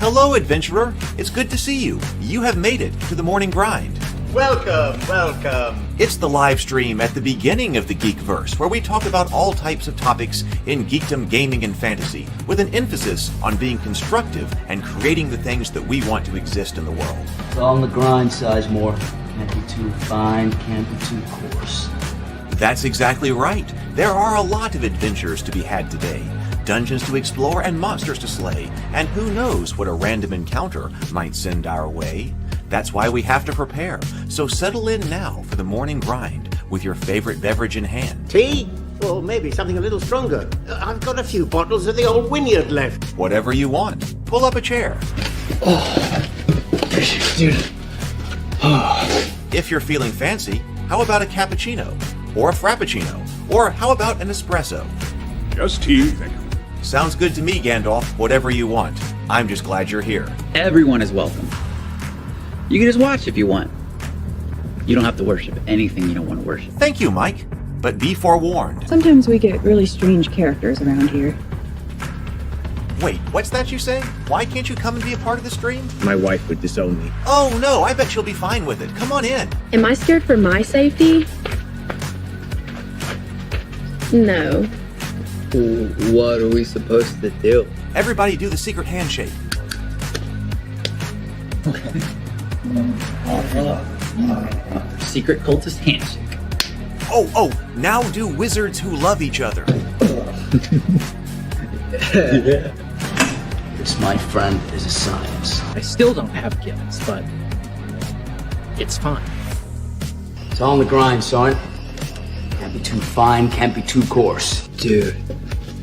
Hello, adventurer. It's good to see you. You have made it to the morning grind. Welcome, welcome. It's the live stream at the beginning of the Geekverse, where we talk about all types of topics in geekdom, gaming, and fantasy, with an emphasis on being constructive and creating the things that we want to exist in the world. It's all on the grind, Sizemore. Can't be too fine, can't be too coarse. That's exactly right. There are a lot of adventures to be had today. Dungeons to explore and monsters to slay, and who knows what a random encounter might send our way. That's why we have to prepare. So settle in now for the morning grind with your favorite beverage in hand. Tea? Or maybe something a little stronger. I've got a few bottles of the old Wynyard left. Whatever you want. Pull up a chair. Dude. If you're feeling fancy, how about a cappuccino? Or a frappuccino? Or how about an espresso? Just tea, thank you. Sounds good to me, Gandalf. Whatever you want. I'm just glad you're here. Everyone is welcome. You can just watch if you want. You don't have to worship anything you don't want to worship. Thank you, Mike. But be forewarned. Sometimes we get really strange characters around here. Wait, what's that you say? Why can't you come and be a part of the stream? My wife would disown me. Oh no, I bet she'll be fine with it. Come on in. Am I scared for my safety? No. What are we supposed to do? Everybody do the secret handshake. Secret cultist handshake. Oh, now do wizards who love each other. This, my friend, is a science. I still don't have gills, but it's fine. It's all on the grind, son. Can't be too fine, can't be too coarse. Dude,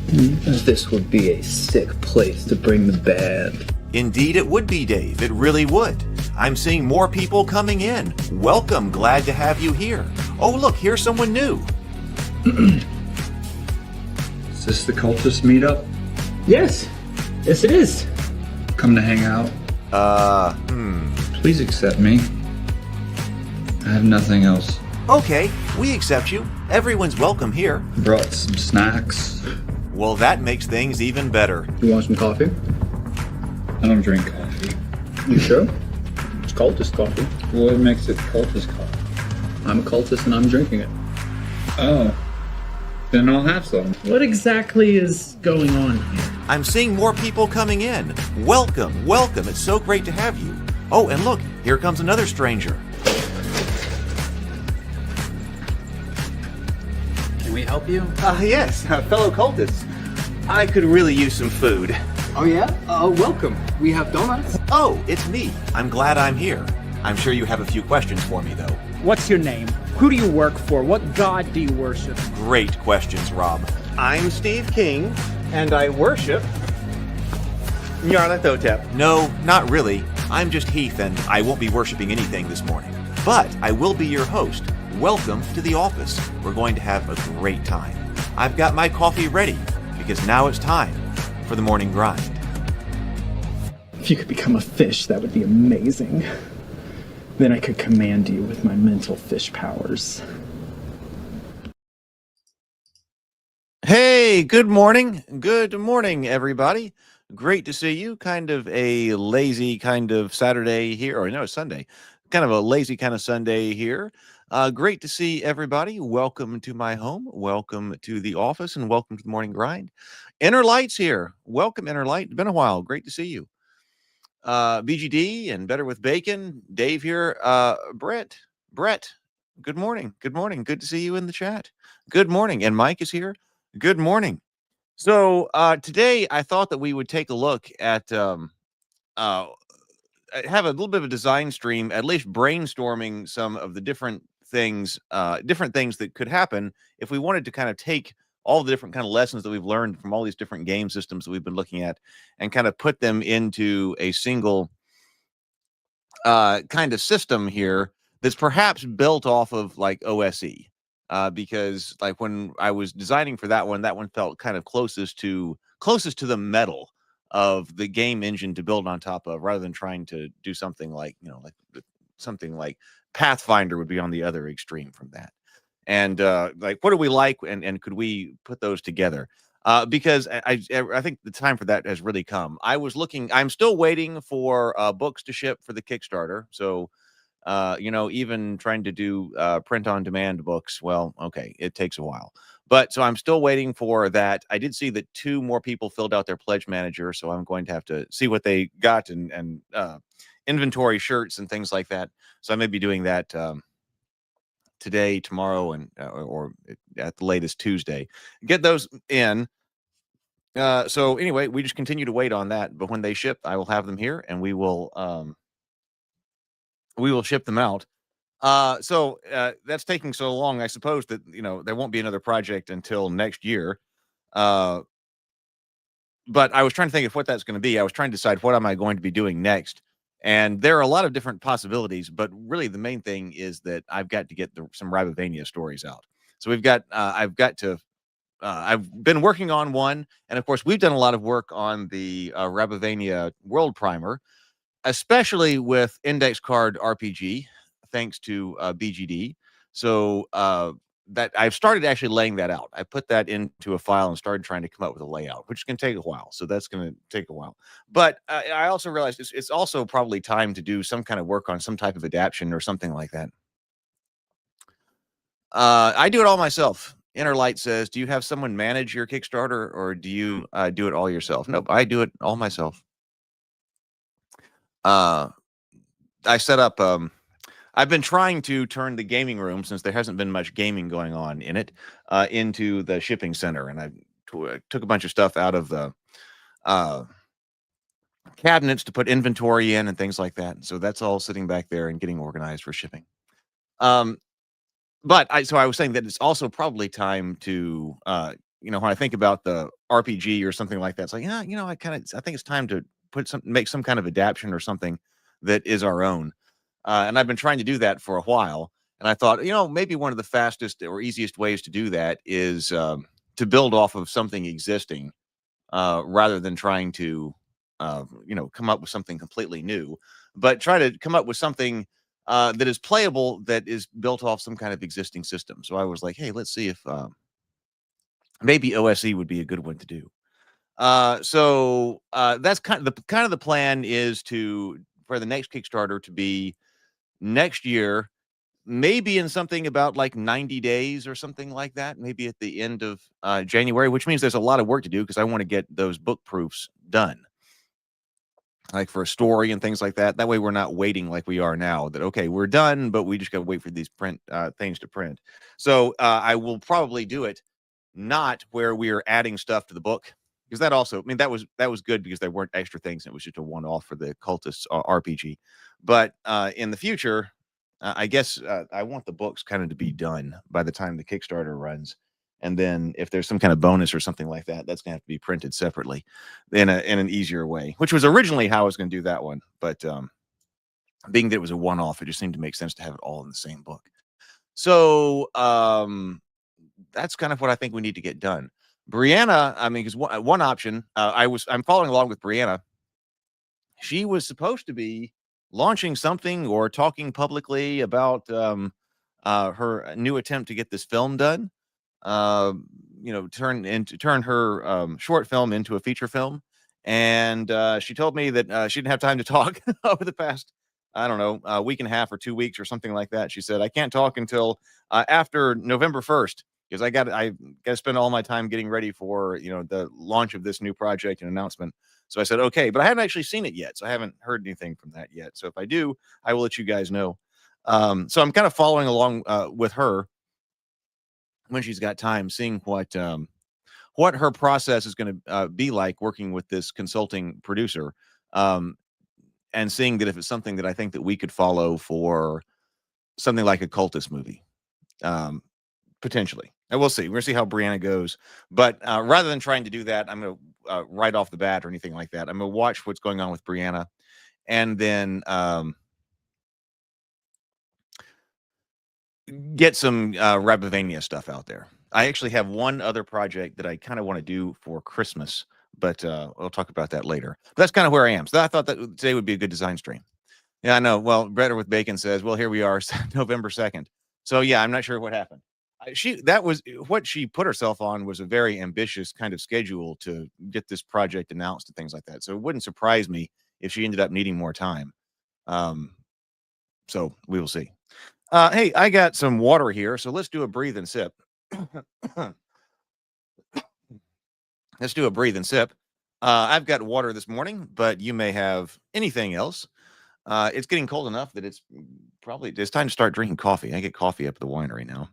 this would be a sick place to bring the band. Indeed it would be, Dave. It really would. I'm seeing more people coming in. Welcome. Glad to have you here. Oh, look, here's someone new. Is this the cultist meetup? Yes it is. Come to hang out? Please accept me. I have nothing else. Okay, we accept you. Everyone's welcome here. Brought some snacks. Well, that makes things even better. You want some coffee? I don't drink coffee. You sure? It's cultist coffee. What makes it cultist coffee? I'm a cultist and I'm drinking it. Oh. Then I'll have some. What exactly is going on here? I'm seeing more people coming in. Welcome, welcome. It's so great to have you. Oh, and look, here comes another stranger. Can we help you? Yes, fellow cultists. I could really use some food. Oh yeah? Welcome. We have donuts. Oh, it's me. I'm glad I'm here. I'm sure you have a few questions for me, though. What's your name? Who do you work for? What god do you worship? Great questions, Rob. I'm Steve King, and I worship Nyarlathotep. No, not really. I'm just Heath, and I won't be worshiping anything this morning. But I will be your host. Welcome to the office. We're going to have a great time. I've got my coffee ready, because now it's time for the morning grind. If you could become a fish, that would be amazing. Then I could command you with my mental fish powers. Hey, good morning. Good morning, everybody. Great to see you. Kind of a lazy kind of Saturday here, or no, Sunday. Kind of a lazy kind of Sunday here. Great to see everybody. Welcome to my home. Welcome to the office, and welcome to the morning grind. Inner Light's here. Welcome, Inner Light. It's been a while. Great to see you. BGD and Better with Bacon. Dave here. Brett. Good morning. Good morning. Good to see you in the chat. Good morning. And Mike is here. Good morning. So today I thought that we would take a look at have a little bit of a design stream, at least brainstorming some of the different things that could happen if we wanted to kind of take all the different kind of lessons that we've learned from all these different game systems that we've been looking at and kind of put them into a single kind of system here that's perhaps built off of like OSE. Because like when I was designing for that one felt kind of closest to the metal of the game engine to build on top of, rather than trying to do something like, something like Pathfinder would be on the other extreme from that. And like, what do we like, and could we put those together? because I think the time for that has really come. I'm still waiting for books to ship for the Kickstarter. So, even trying to do print on demand books, well, okay, it takes a while. But so I'm still waiting for that. I did see that 2 more people filled out their pledge manager, so I'm going to have to see what they got and inventory shirts and things like that. So I may be doing that today, tomorrow, and or at the latest Tuesday. Get those in. So anyway, we just continue to wait on that. But when they ship, I will have them here, and we will ship them out. So that's taking so long. I suppose that there won't be another project until next year. But I was trying to think of what that's going to be. I was trying to decide what am I going to be doing next. And there are a lot of different possibilities, but really the main thing is that I've got to get some Rabavania stories out. So I've been working on one, and of course we've done a lot of work on the Rabavania World Primer, especially with Index Card RPG, thanks to BGD. So that I've started actually laying that out. I put that into a file and started trying to come up with a layout, which can take a while. So that's going to take a while. But I also realized it's also probably time to do some kind of work on some type of adaptation or something like that. I do it all myself. Innerlight says, do you have someone manage your Kickstarter, or do you do it all yourself? Nope, I do it all myself. I set up I've been trying to turn the gaming room, since there hasn't been much gaming going on in it, into the shipping center. And I took a bunch of stuff out of the cabinets to put inventory in and things like that. So that's all sitting back there and getting organized for shipping. But I was saying that it's also probably time to, when I think about the RPG or something like that, it's like, I think it's time to make some kind of adaptation or something that is our own. And I've been trying to do that for a while. And I thought, maybe one of the fastest or easiest ways to do that is to build off of something existing rather than trying to, come up with something completely new, but try to come up with something that is playable, that is built off some kind of existing system. So I was like, hey, let's see if maybe OSE would be a good one to do. So that's kind of the plan is for the next Kickstarter to be next year, maybe in something about like 90 days or something like that, maybe at the end of January, which means there's a lot of work to do because I want to get those book proofs done, like for a story and things like that. That way we're not waiting like we are now, that, okay, we're done, but we just got to wait for these things to print. So I will probably do it not where we are adding stuff to the book, because that also, that was good because there weren't extra things. It was just a one-off for the Cultists RPG. But in the future, I guess I want the books kind of to be done by the time the Kickstarter runs. And then if there's some kind of bonus or something like that, that's going to have to be printed separately in an easier way, which was originally how I was going to do that one. But being that it was a one-off, it just seemed to make sense to have it all in the same book. So that's kind of what I think we need to get done. Brianna, because one option, I'm following along with Brianna. She was supposed to be launching something or talking publicly about her new attempt to get this film done. Turn her short film into a feature film. And she told me that she didn't have time to talk over the past, I don't know, a week and a half or 2 weeks or something like that. She said, I can't talk until after November 1st. Because I got to spend all my time getting ready for the launch of this new project and announcement. So I said, okay, but I haven't actually seen it yet, so I haven't heard anything from that yet. So if I do, I will let you guys know. So I'm kind of following along with her when she's got time, seeing what her process is going to be like working with this consulting producer, and seeing that if it's something that I think that we could follow for something like a Cultist movie. Potentially. And we'll see. We're going to see how Brianna goes. But rather than trying to do that, I'm going to right off the bat or anything like that, I'm going to watch what's going on with Brianna and then get some Rabavania stuff out there. I actually have one other project that I kind of want to do for Christmas, but we'll talk about that later. But that's kind of where I am. So I thought that today would be a good design stream. Yeah, I know. Well, Better with Bacon says, well, here we are, November 2nd. So yeah, I'm not sure what happened. That was what she put herself on, was a very ambitious kind of schedule to get this project announced and things like that. So it wouldn't surprise me if she ended up needing more time. So we will see. Hey, I got some water here, so let's do a breathe and sip. Let's do a breathe and sip. I've got water this morning, but you may have anything else. It's getting cold enough that it's time to start drinking coffee. I get coffee up at the winery now.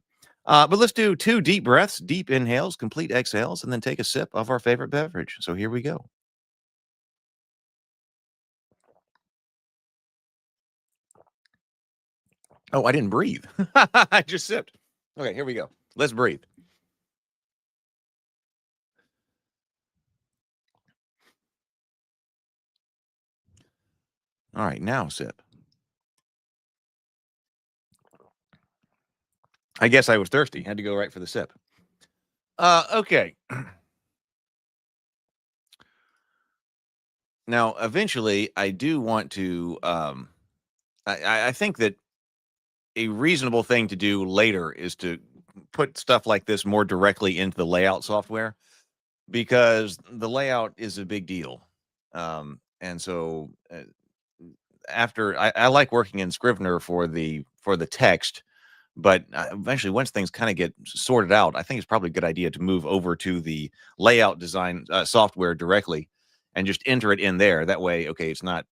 But let's do 2 deep breaths, deep inhales, complete exhales, and then take a sip of our favorite beverage. So here we go. Oh, I didn't breathe. I just sipped. Okay, here we go. Let's breathe. All right, now sip. I guess I was thirsty. Had to go right for the sip. Okay. Now, eventually, I do want to. I think that a reasonable thing to do later is to put stuff like this more directly into the layout software, because the layout is a big deal. And so after I like working in Scrivener for the text, but eventually once things kind of get sorted out, I think it's probably a good idea to move over to the layout design software directly and just enter it in there. That way, okay, it's not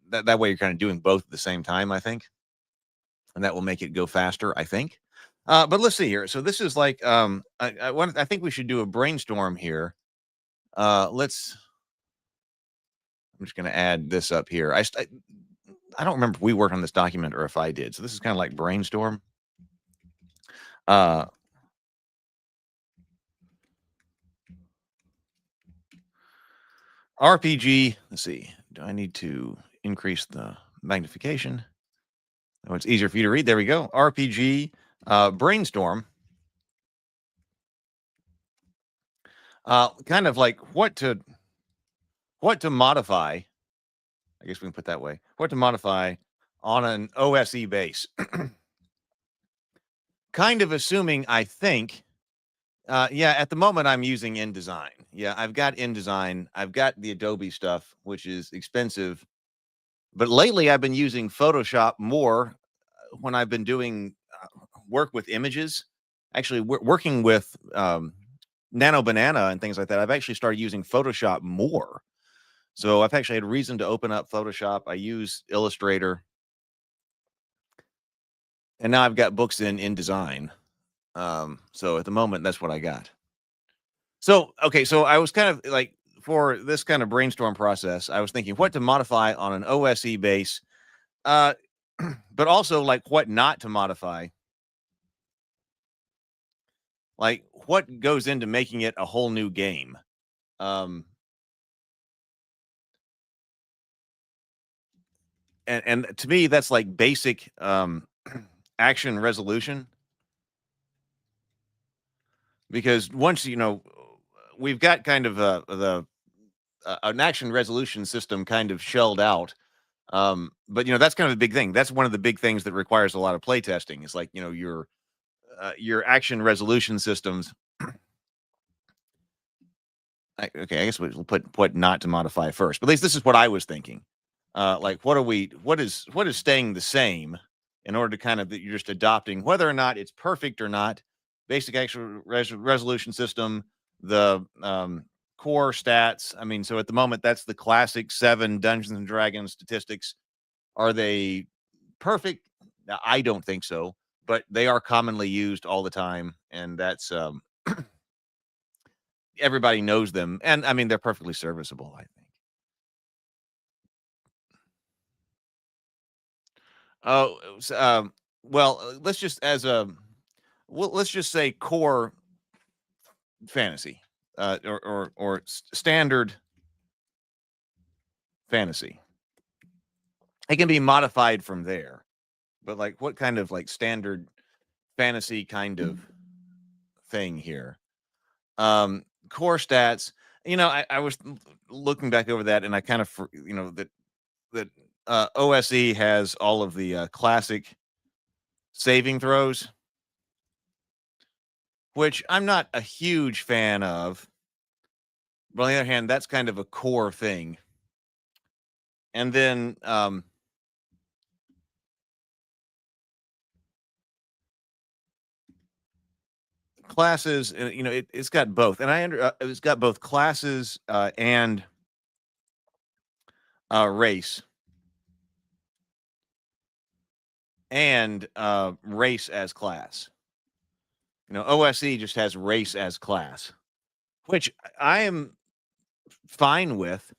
that way you're kind of doing both at the same time, I think. And that will make it go faster, I think. But let's see here. So this is like I think we should do a brainstorm here. I'm just going to add this up here. I don't remember if we worked on this document or if I did. So this is kind of like brainstorm. RPG. Let's see. Do I need to increase the magnification? Oh, it's easier for you to read. There we go. RPG brainstorm. Kind of like what to modify. I guess we can put that way. What to modify on an OSE base. Kind of assuming, I think, yeah, at the moment I'm using InDesign. Yeah, I've got InDesign. I've got the Adobe stuff, which is expensive. But lately I've been using Photoshop more when I've been doing work with images. Actually, working with Nano Banana and things like that, I've actually started using Photoshop more. So I've actually had reason to open up Photoshop. I use Illustrator. And now I've got books in InDesign. So at the moment, that's what I got. So, okay, so I was kind of like, for this kind of brainstorm process, I was thinking what to modify on an OSE base, but also like what not to modify. Like what goes into making it a whole new game. And to me, that's like basic action resolution. Because once, we've got kind of an action resolution system kind of shelled out. But, that's kind of a big thing. That's one of the big things that requires a lot of play testing. It's like, your action resolution systems. Okay, I guess we'll put what not to modify first. But at least this is what I was thinking. Like, what is staying the same in order to kind of, that you're just adopting, whether or not it's perfect or not. Basic action resolution system, the core stats. I mean, so at the moment, that's the classic 7 Dungeons and Dragons statistics. Are they perfect? I don't think so, but they are commonly used all the time, and that's everybody knows them, and I mean they're perfectly serviceable, I think. Oh, well, let's just say core fantasy, or standard fantasy. It can be modified from there, but like what kind of like standard fantasy kind of thing here? Core stats. I was looking back over that, and I kind of that OSE has all of the classic saving throws. which I'm not a huge fan of. But on the other hand, that's kind of a core thing. And then classes, it's got both, and it's got both classes and race, and race as class. OSE just has race as class, which I am fine with.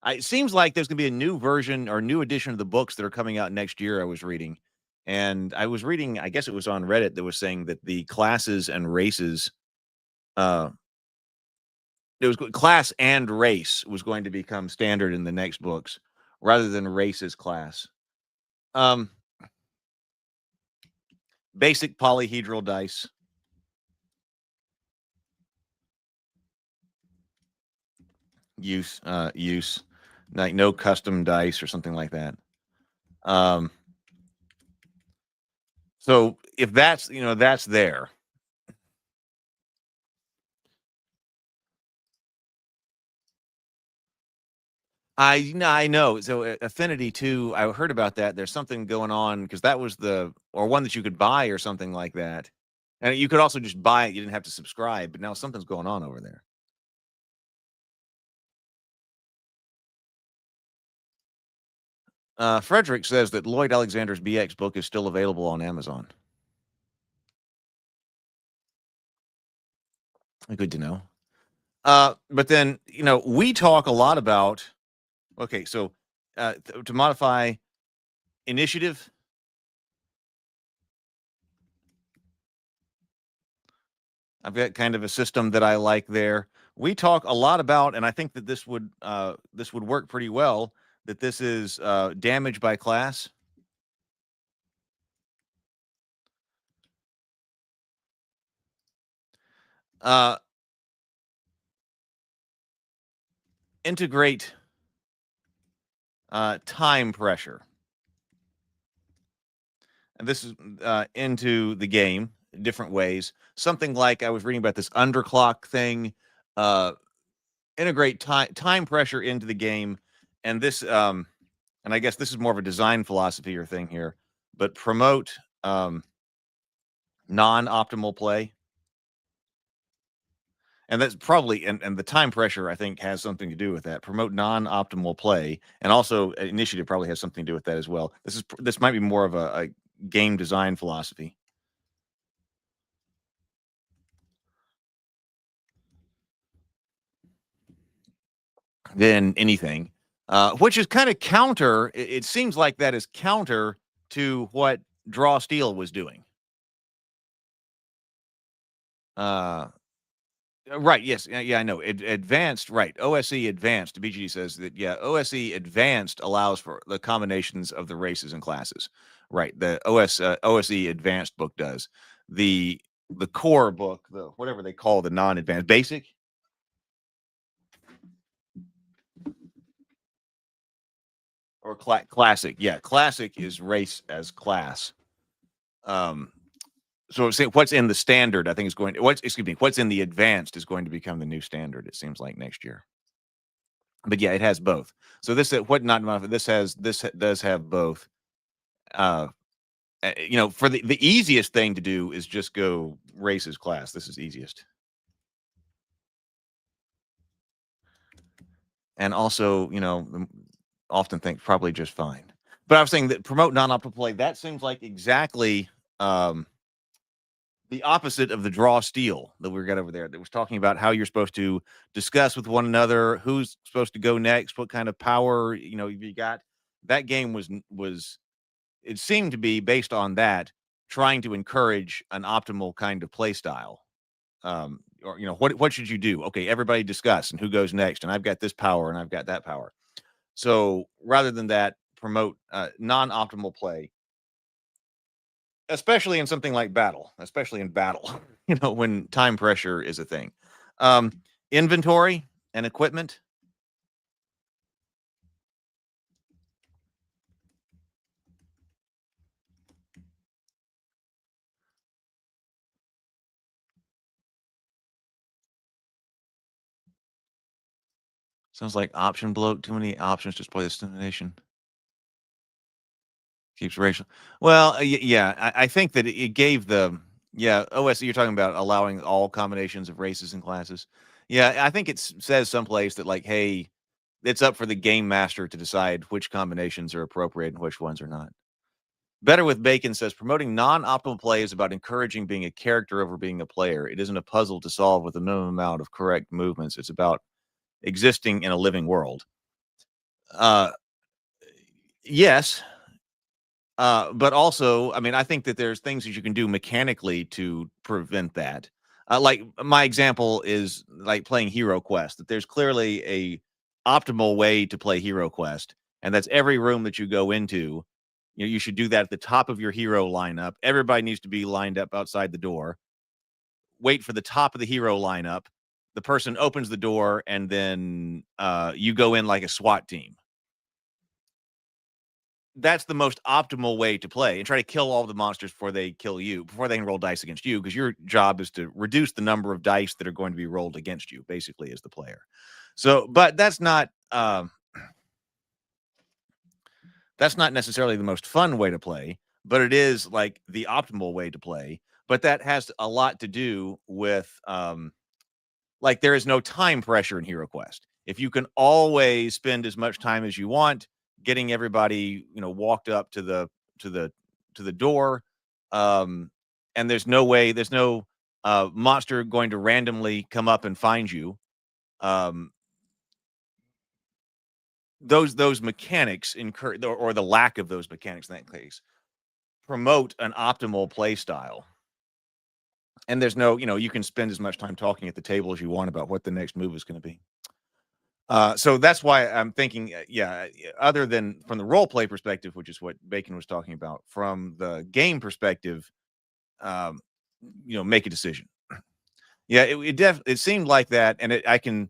It seems like there's going to be a new version or new edition of the books that are coming out next year. I was reading, I guess it was on Reddit, that was saying that the classes and races, it was class and race was going to become standard in the next books rather than race as class. Basic polyhedral dice. Use like no custom dice or something like that. So if that's that's there. I know. So Affinity 2, I heard about that. There's something going on because that was one that you could buy or something like that. And you could also just buy it. You didn't have to subscribe, but now something's going on over there. Frederick says that Lloyd Alexander's BX book is still available on Amazon. Good to know. But then, we talk a lot about, okay, so to modify initiative, I've got kind of a system that I like there. We talk a lot about, and I think that this would work pretty well, that this is damage by class. Integrate time pressure. And this is into the game in different ways. Something like I was reading about this underclock thing. Integrate time pressure into the game. And this, and I guess this is more of a design philosophy or thing here, but promote non-optimal play. And that's probably, and the time pressure, I think, has something to do with that. Promote non-optimal play, and also initiative probably has something to do with that as well. This might be more of a game design philosophy than anything, which is kind of counter. It seems like that is counter to what Draw Steel was doing. Right. Yes. Yeah, I know. Advanced. Right. OSE Advanced. BGD says that. Yeah. OSE Advanced allows for the combinations of the races and classes. Right. The OSE Advanced book does. The core book, the whatever they call the non-advanced basic. Or classic. Yeah. Classic is race as class. So what's in the standard, I think is going to, what's in the advanced is going to become the new standard, it seems like, next year. But yeah, it has both. So this does have both. For the easiest thing to do is just go races class. This is easiest. And also, often think probably just fine. But I was saying that promote non-optimal play, that seems like exactly the opposite of the Draw Steel that we got over there, that was talking about how you're supposed to discuss with one another, who's supposed to go next, what kind of power you got. That game was it seemed to be based on that, trying to encourage an optimal kind of play style. Or what should you do? Okay, everybody discuss and who goes next, and I've got this power and I've got that power. So rather than that, promote non-optimal play. Especially in something like battle, especially in battle, when time pressure is a thing. Inventory and equipment. Sounds like option bloat. Too many options to display the stimulation. Keeps racial. Well, yeah, I think that it gave the OS. You're talking about allowing all combinations of races and classes. Yeah, I think it says someplace that like, hey, it's up for the game master to decide which combinations are appropriate and which ones are not. Better with Bacon says promoting non-optimal play is about encouraging being a character over being a player. It isn't a puzzle to solve with a minimum amount of correct movements. It's about existing in a living world. Yes. But also, I mean, I think that there's things that you can do mechanically to prevent that. Like my example is like playing Hero Quest, that there's clearly a optimal way to play Hero Quest. And that's every room that you go into, you know, you should do that at the top of your hero lineup. Everybody needs to be lined up outside the door. Wait for the top of the hero lineup. The person opens the door, and then you go in like a SWAT team. That's the most optimal way to play, and try to kill all the monsters before they kill you, before they can roll dice against you, because your job is to reduce the number of dice that are going to be rolled against you, basically, as the player. So, but that's not necessarily the most fun way to play, but it is like the optimal way to play. But that has a lot to do with like there is no time pressure in Hero Quest. If you can always spend as much time as you want getting everybody, you know, walked up to the door, and there's no monster going to randomly come up and find you. Those mechanics or the lack of those mechanics in that case promote an optimal play style. And there's no, you know, you can spend as much time talking at the table as you want about what the next move is going to be. So that's why I'm thinking, other than from the role play perspective, which is what Bacon was talking about, from the game perspective, you know, make a decision. Yeah, it seemed like that, and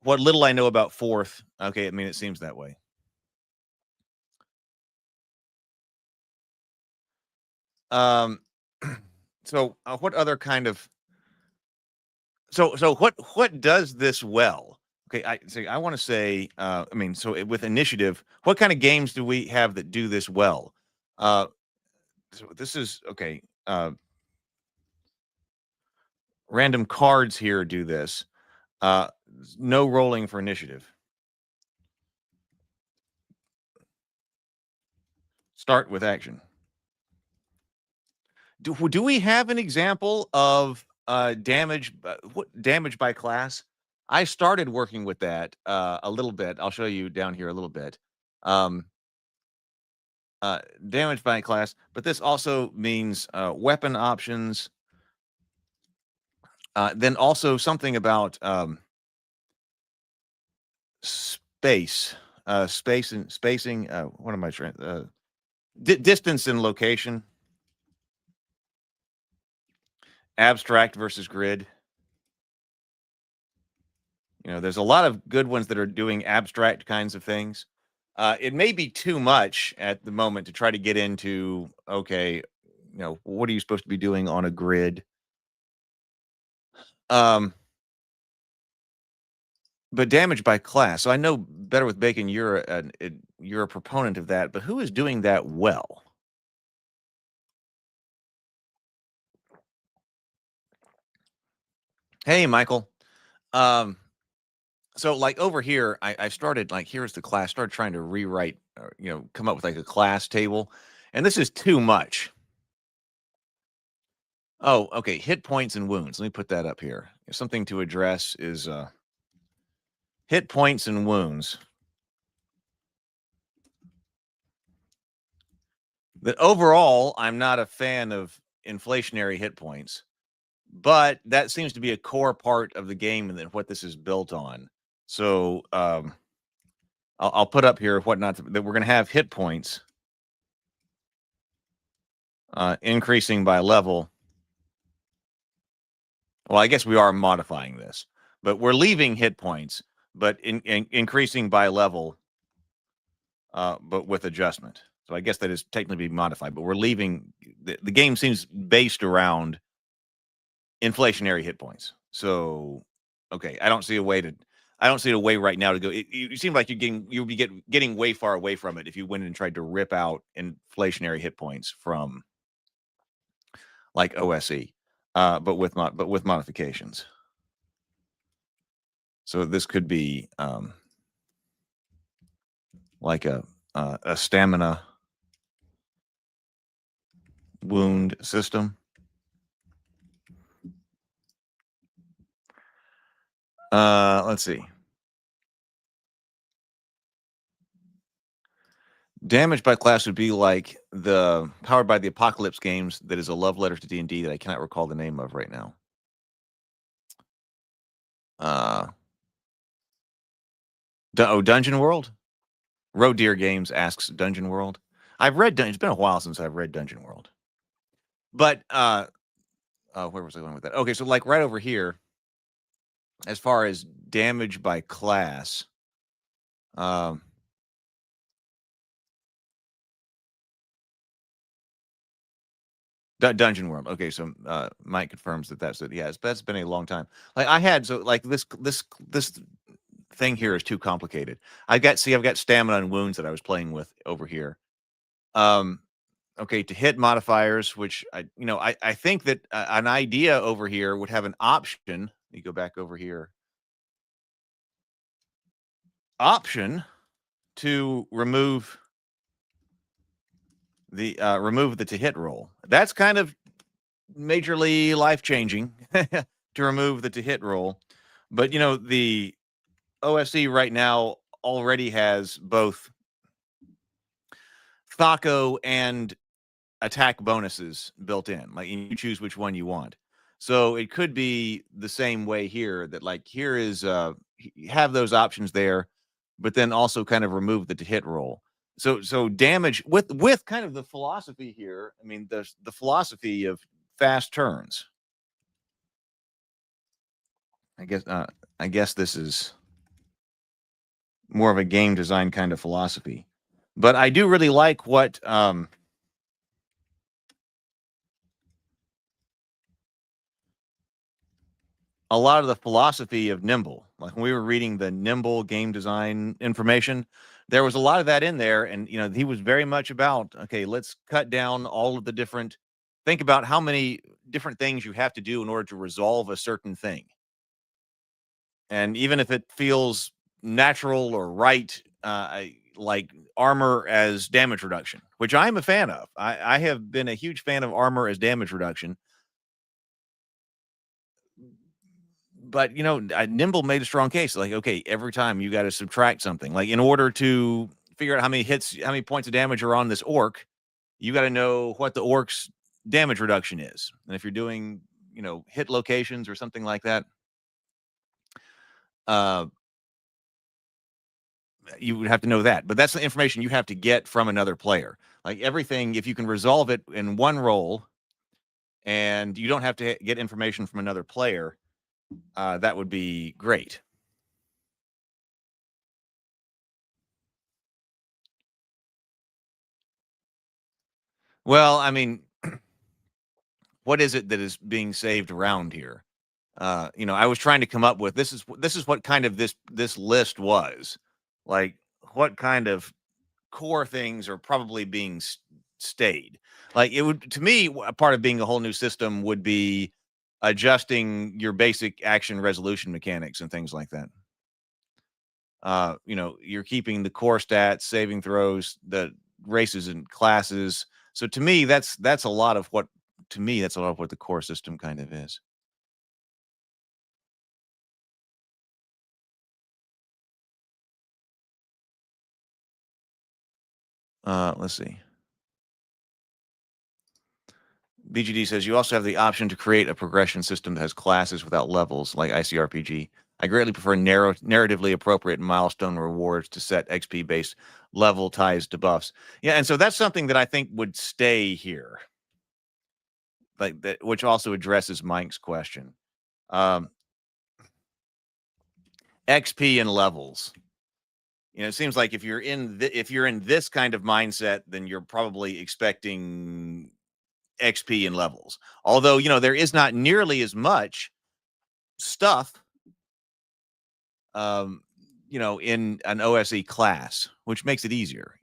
what little I know about fourth, okay, I mean, it seems that way. So what other kind of what does this well? Okay, I want to say, I mean, so with initiative, what kind of games do we have that do this well? So this is okay. Random cards here do this. No rolling for initiative. Start with action. Do we have an example of damage by class? I started working with that a little bit. I'll show you down here a little bit. Damage by class, but this also means weapon options. Then also something about spacing. What am I trying? Distance and location. Abstract versus grid. You know, there's a lot of good ones that are doing abstract kinds of things. It may be too much at the moment to try to get into, okay, you know, what are you supposed to be doing on a grid? But damage by class. So I know Better with Bacon, you're a proponent of that, but who is doing that well? Hey, Michael. So like over here, I started like, here's the class, started trying to rewrite, you know, come up with like a class table. And this is too much. Oh, okay. Hit points and wounds. Let me put that up here. Something to address is hit points and wounds. That overall, I'm not a fan of inflationary hit points, but that seems to be a core part of the game and what this is built on. So I'll put up here what not to, that we're going to have hit points increasing by level. Well, I guess we are modifying this, but we're leaving hit points, but increasing by level, but with adjustment. So I guess that is technically modified, but we're leaving the game seems based around inflationary hit points. So, okay, I don't see a way to. I don't see a way right now to go. You seem like you'd be getting way far away from it if you went and tried to rip out inflationary hit points from like OSE, but with modifications. So this could be like a stamina wound system. Let's see. Damage by class would be like the Powered by the Apocalypse games that is a love letter to D&D that I cannot recall the name of right now. Dungeon World? Roe Deer Games asks Dungeon World. I've read it's been a while since I've read Dungeon World. But where was I going with that? Okay, so like right over here, as far as damage by class, Dungeon World. Okay, so Mike confirms that that's it. Yeah, that's been a long time. Like I had this thing here is too complicated. I've got stamina and wounds that I was playing with over here. Okay, to hit modifiers, which I think that an idea over here would have an option. Let me go back over here. Option to remove the to hit roll. That's kind of majorly life-changing to remove the to hit roll. But the OSE right now already has both Thaco and attack bonuses built in. Like you choose which one you want. So it could be the same way here, that like here is you have those options there, but then also kind of remove the to hit roll. So damage with kind of the philosophy here. I mean, the philosophy of fast turns. I guess this is more of a game design kind of philosophy. But I do really like what a lot of the philosophy of Nimble. Like when we were reading the Nimble game design information, there was a lot of that in there. And, he was very much about, okay, let's cut down all of the different, think about how many different things you have to do in order to resolve a certain thing. And even if it feels natural or right, like armor as damage reduction, which I'm a fan of. I have been a huge fan of armor as damage reduction. But, Nimble made a strong case. Like, okay, every time you got to subtract something. Like, in order to figure out how many points of damage are on this orc, you got to know what the orc's damage reduction is. And if you're doing, hit locations or something like that, you would have to know that. But that's the information you have to get from another player. Like everything, if you can resolve it in one roll and you don't have to get information from another player, that would be great. Well, I mean, what is it that is being saved around here? I was trying to come up with this is what kind of this list was. Like, what kind of core things are probably being stayed? Like, it would, to me, a part of being a whole new system would be adjusting your basic action resolution mechanics and things like that. You're keeping the core stats, saving throws, the races and classes. So to me, that's a lot of what the core system kind of is. Let's see. BGD says you also have the option to create a progression system that has classes without levels, like ICRPG. I greatly prefer narratively appropriate milestone rewards to set XP-based level ties to buffs. Yeah, and so that's something that I think would stay here, like that, which also addresses Mike's question. XP and levels. It seems like if you're in this kind of mindset, then you're probably expecting XP and levels. Although, there is not nearly as much stuff in an OSE class, which makes it easier,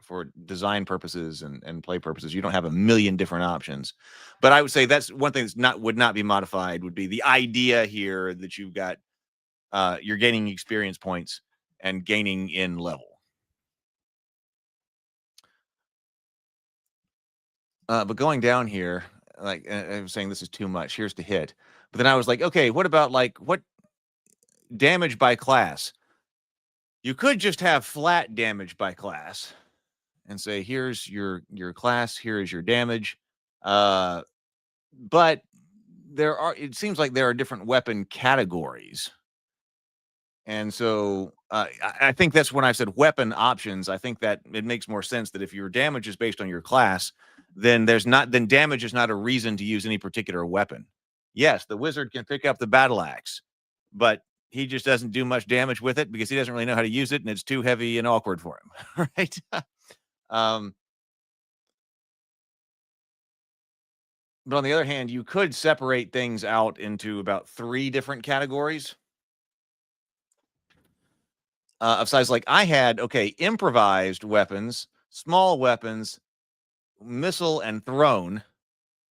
for design purposes and play purposes. You don't have a million different options. But I would say that's one thing would not be modified would be the idea here that you've got you're gaining experience points and gaining in level. But going down here, like I was saying, this is too much. Here's the hit. But then I was like, okay, what about what damage by class? You could just have flat damage by class and say, here's your class, here is your damage. But it seems like there are different weapon categories. And so I think that's when I said weapon options. I think that it makes more sense that if your damage is based on your class, then damage is not a reason to use any particular weapon. Yes, the wizard can pick up the battle axe, but he just doesn't do much damage with it because he doesn't really know how to use it, and it's too heavy and awkward for him, right? But on the other hand, you could separate things out into about 3 different categories of size. Like I had, improvised weapons, small weapons, missile and thrown,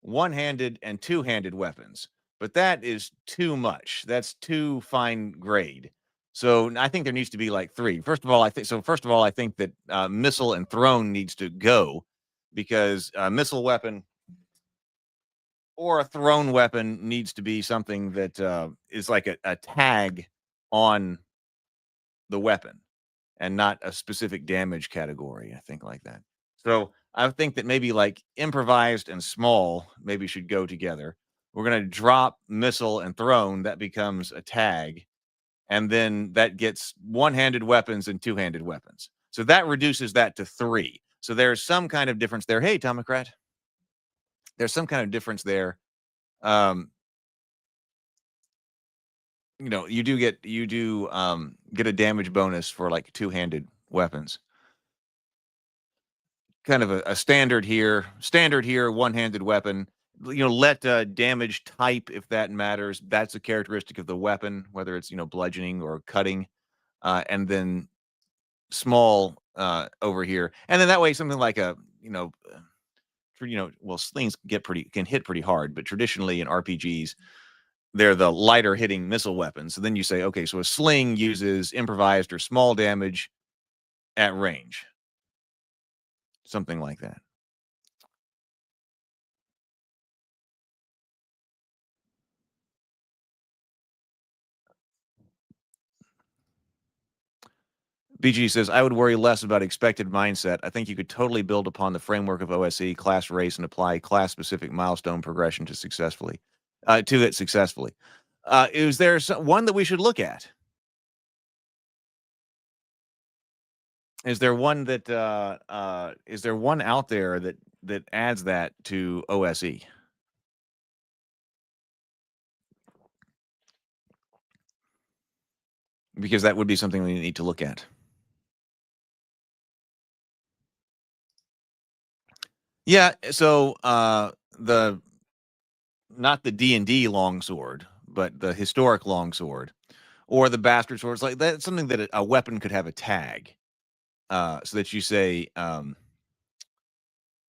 one-handed and two-handed weapons. But that is too much. That's too fine grade. So I think there needs to be like 3. First of all, I think that missile and thrown needs to go because a missile weapon or a thrown weapon needs to be something that is like a tag on the weapon and not a specific damage category. I think like that. So I think that maybe like improvised and small maybe should go together. We're going to drop missile and thrown. That becomes a tag. And then that gets one-handed weapons and two-handed weapons. So that reduces that to 3. So there's some kind of difference there. Hey, Tomocrat. There's some kind of difference there. You do get a damage bonus for like two-handed weapons. Kind of a standard here, one-handed weapon. Let damage type, if that matters. That's a characteristic of the weapon, whether it's bludgeoning or cutting, and then small over here, and then that way something like slings can hit pretty hard, but traditionally in RPGs they're the lighter hitting missile weapons. So then you say, okay, so a sling uses improvised or small damage at range, something like that. BG says, I would worry less about expected mindset. I think you could totally build upon the framework of OSE, class race, and apply class-specific milestone progression to it successfully. Is there one that we should look at? Is there one that is there one out there that adds that to OSE? Because that would be something we need to look at. Yeah, so not the D&D longsword, but the historic longsword or the bastard swords, like that's something that a weapon could have a tag, so that you say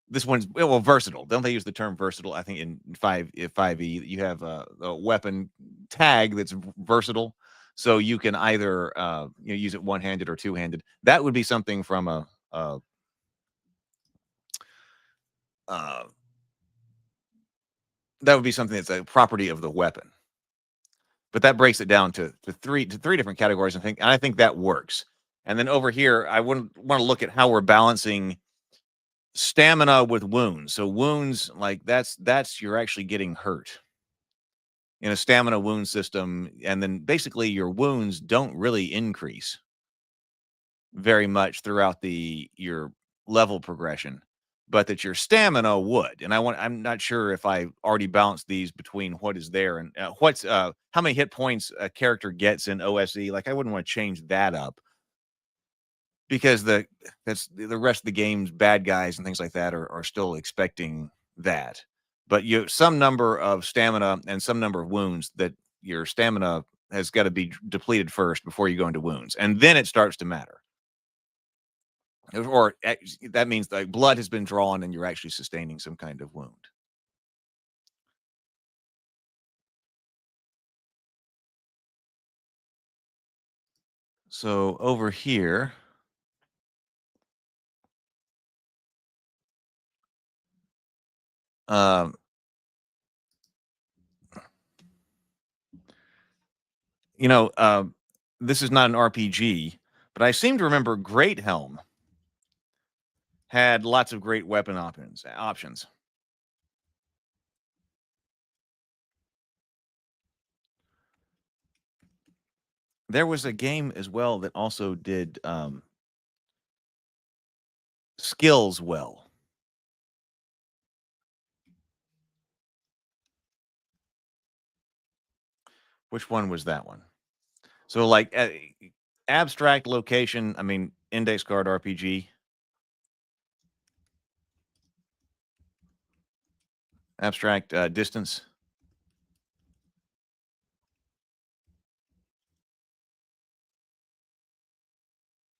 this one's versatile. Don't they use the term versatile? I think in 5e you have a weapon tag that's versatile, so you can either use it one-handed or two-handed. That would be something from that would be something that's a property of the weapon. But that breaks it down to three different categories. I think that works. And then over here, I want to look at how we're balancing stamina with wounds. So wounds, like that's you're actually getting hurt in a stamina wound system, and then basically your wounds don't really increase very much throughout your level progression, but that your stamina would. And I'm not sure if I already balanced these between what is there and how many hit points a character gets in OSE. Like I wouldn't want to change that up because that's the rest of the game's bad guys and things like that are still expecting that. But some number of stamina and some number of wounds, that your stamina has got to be depleted first before you go into wounds, and then it starts to matter. Or that means like blood has been drawn and you're actually sustaining some kind of wound. So over here, you know, this is not an RPG, but I seem to remember Great Helm had lots of great weapon options. There was a game as well that also did skills well. Which one was that one? So like abstract location, I mean, index card RPG. Abstract distance.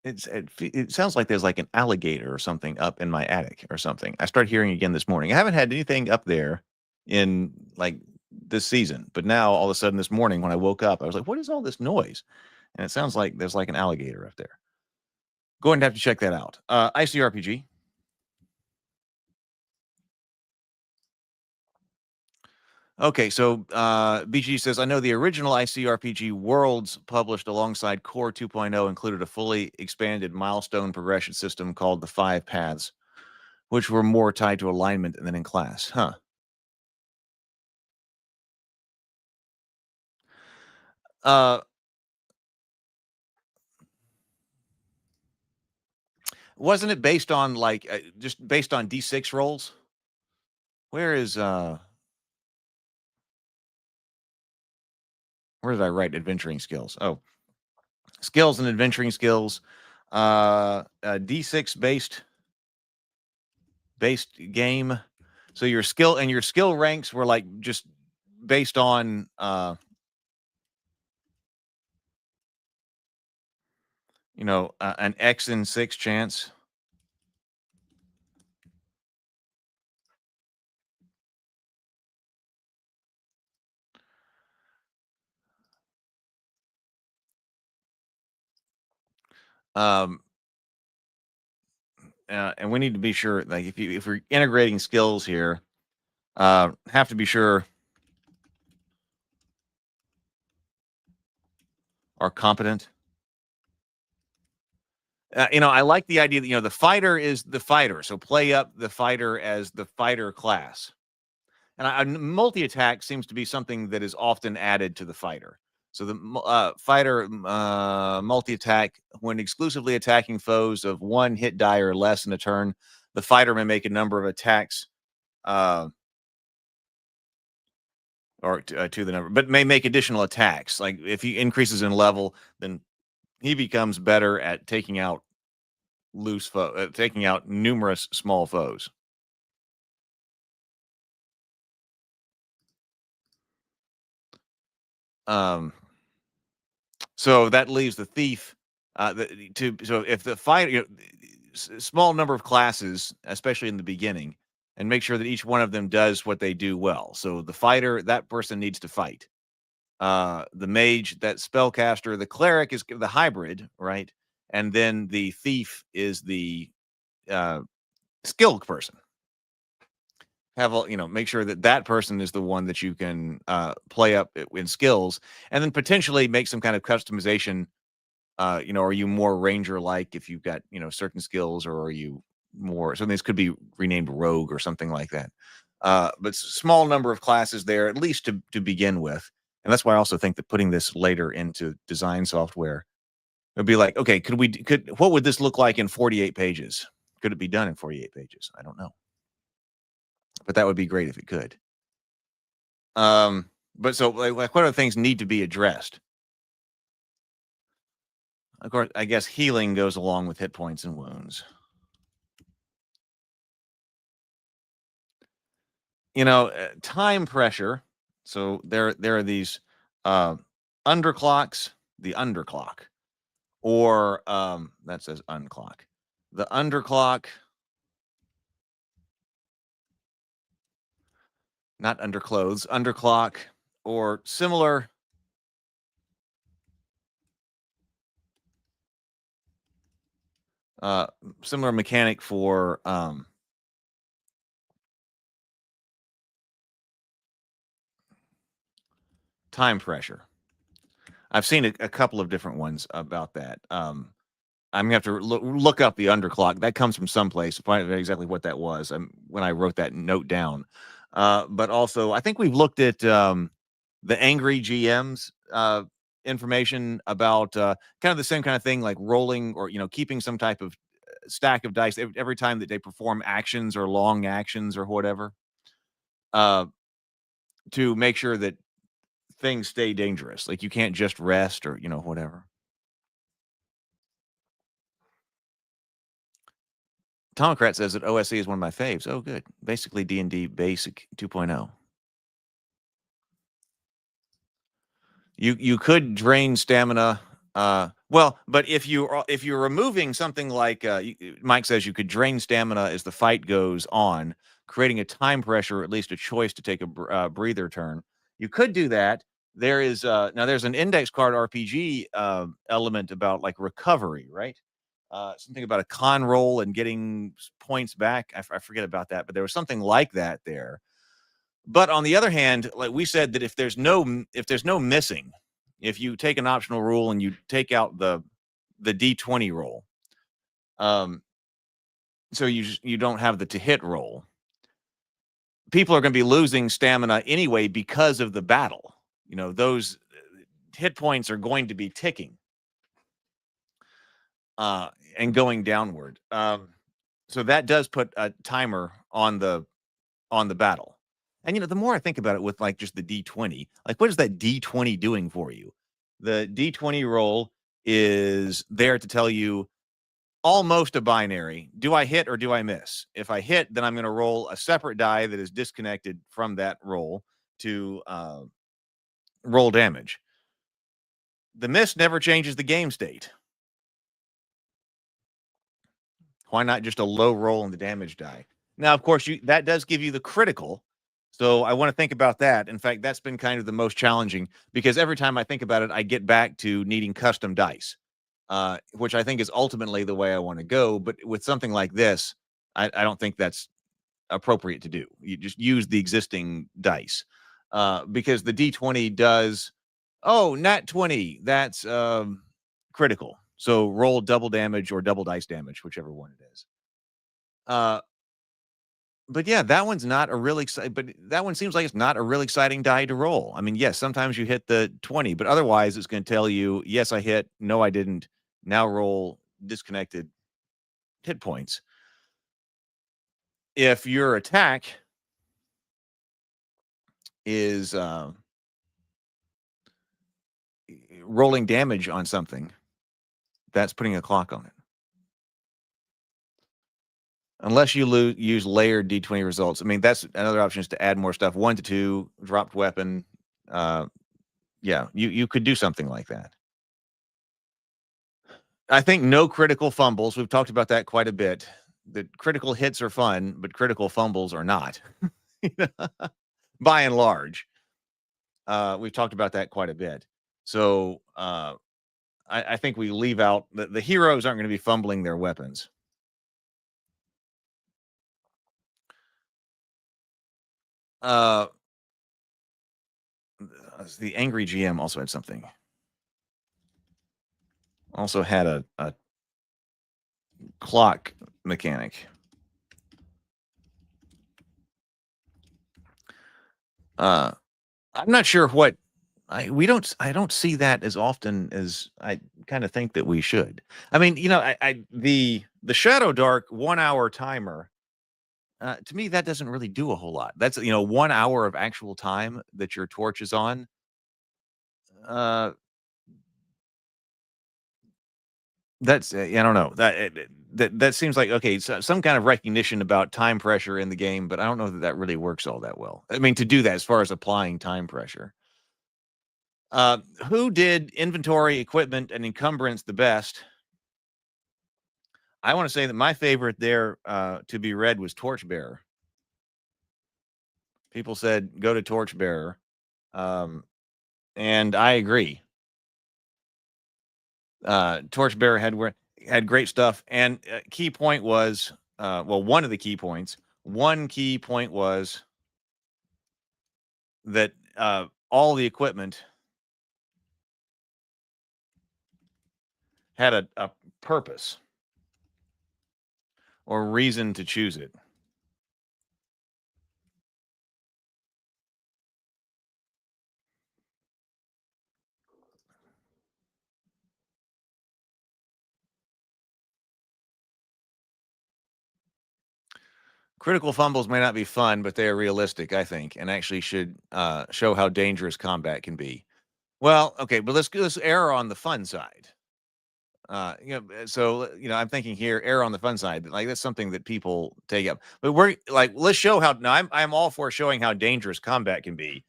It sounds like there's like an alligator or something up in my attic or something. I started hearing again this morning. I haven't had anything up there in like this season, but now all of a sudden this morning when I woke up, I was like, what is all this noise? And it sounds like there's like an alligator up there. Going to have to check that out. ICRPG. Okay, so BG says, I know the original ICRPG Worlds published alongside Core 2.0 included a fully expanded milestone progression system called the 5 Paths, which were more tied to alignment than in class. Huh. Wasn't it based on like just based on D6 rolls? Where is where did I write adventuring skills? Oh, skills and adventuring skills. D6 based game. So your skill ranks were like just based on you know, an X in 6 chance. And we need to be sure, like if we're integrating skills here, have to be sure are competent. You know, I like the idea that, you know, the fighter is the fighter. So play up the fighter as the fighter class. And multi-attack seems to be something that is often added to the fighter. So the fighter multi-attack, when exclusively attacking foes of 1 hit die or less in a turn, the fighter may make a number of attacks or to the number, but may make additional attacks. Like if he increases in level, then he becomes better at taking out taking out numerous small foes. So that leaves the thief so if the fighter, you know, small number of classes, especially in the beginning, and make sure that each one of them does what they do well. So the fighter, that person needs to fight. The mage, that spellcaster, the cleric is the hybrid, right? And then the thief is the skilled person. Have you know, make sure that that person is the one that you can play up in skills, and then potentially make some kind of customization. You know, are you more ranger like if you've got, you know, certain skills, or are you more something this could be renamed rogue or something like that. But small number of classes there, at least to begin with. And that's why I also think that putting this later into design software, it'd be like, okay, what would this look like in 48 pages? Could it be done in 48 pages? I don't know. But that would be great if it could. But so like what other things need to be addressed? Of course, I guess healing goes along with hit points and wounds. You know, time pressure. So there are these underclocks the underclock, or that says unclock. The underclock, not underclothes, underclock, or similar similar mechanic for time pressure. I've seen a couple of different ones about that. I'm gonna have to look up the underclock. That comes from someplace to find out exactly what that was when I wrote that note down. But also, I think we've looked at the Angry GMs information about kind of the same kind of thing, like rolling or keeping some type of stack of dice every time that they perform actions or long actions or whatever, to make sure that things stay dangerous. Like you can't just rest or whatever. Tomocrat says that OSE is one of my faves. Oh, good. Basically D&D Basic 2.0. You could drain stamina. Well, but if you're removing something like Mike says, you could drain stamina as the fight goes on, creating a time pressure, or at least a choice to take a breather turn. You could do that. There is now there's an index card RPG element about like recovery, right? Something about a con roll and getting points back. I forget about that, but there was something like that there. But on the other hand, like we said, that if there's no missing, if you take an optional rule and you take out the D20 roll, so you don't have the to hit roll, people are going to be losing stamina anyway because of the battle. Those hit points are going to be ticking and going downward. So that does put a timer on the battle. And the more I think about it with like just the D20, like what is that D20 doing for you? The D20 roll is there to tell you almost a binary. Do I hit or do I miss? If I hit, then I'm going to roll a separate die that is disconnected from that roll to roll damage. The miss never changes the game state. Why not just a low roll on the damage die? Now, of course, that does give you the critical. So I want to think about that. In fact, that's been kind of the most challenging because every time I think about it, I get back to needing custom dice, which I think is ultimately the way I want to go. But with something like this, I don't think that's appropriate to do. You just use the existing dice because the D20 does, nat 20, that's critical. So roll double damage or double dice damage, whichever one it is. But yeah, that one's not a really exciting, but that one seems like it's not a really exciting die to roll. I mean, yes, sometimes you hit the 20, but otherwise it's going to tell you, yes, I hit. No, I didn't. Now roll disconnected hit points. If your attack is rolling damage on something, that's putting a clock on it. Unless you use layered D20 results. I mean, that's another option is to add more stuff. 1 to 2, dropped weapon. Yeah, you could do something like that. I think no critical fumbles. We've talked about that quite a bit. The critical hits are fun, but critical fumbles are not. By and large. We've talked about that quite a bit. So I think we leave out the heroes aren't going to be fumbling their weapons. The Angry GM also had something. Also had a clock mechanic. I'm not sure what I don't see that as often as I kind of think that we should. I mean, the Shadow Dark 1 hour timer. To me, that doesn't really do a whole lot. That's 1 hour of actual time that your torch is on. That's I don't know. That seems like okay, so some kind of recognition about time pressure in the game, but I don't know that really works all that well. I mean, to do that as far as applying time pressure. Who did inventory, equipment, and encumbrance the best? I want to say that my favorite there to be read was Torchbearer. People said go to Torchbearer, and I agree. Torchbearer had great stuff, and key point was one of the key points. One key point was that all the equipment had a purpose or reason to choose it. Critical fumbles may not be fun, but they are realistic, I think, and actually should show how dangerous combat can be. Well, okay, but let's err on the fun side. So I'm thinking here, err on the fun side. Like that's something that people take up. But we're like, let's show how. Now, I'm all for showing how dangerous combat can be,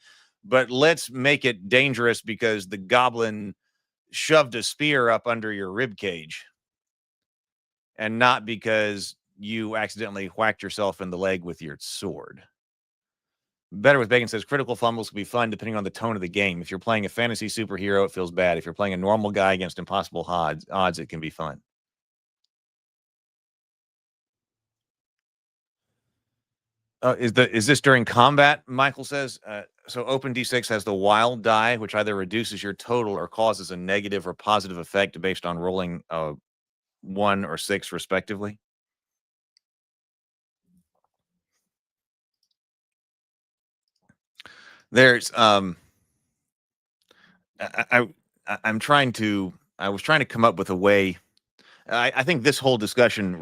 but let's make it dangerous because the goblin shoved a spear up under your rib cage, and not because you accidentally whacked yourself in the leg with your sword. Better with Bacon says critical fumbles can be fun depending on the tone of the game. If you're playing a fantasy superhero, it feels bad. If you're playing a normal guy against impossible odds, it can be fun. Is this during combat? Michael says. So Open D6 has the wild die, which either reduces your total or causes a negative or positive effect based on rolling 1 or 6, respectively. There's I was trying to come up with a way. I think this whole discussion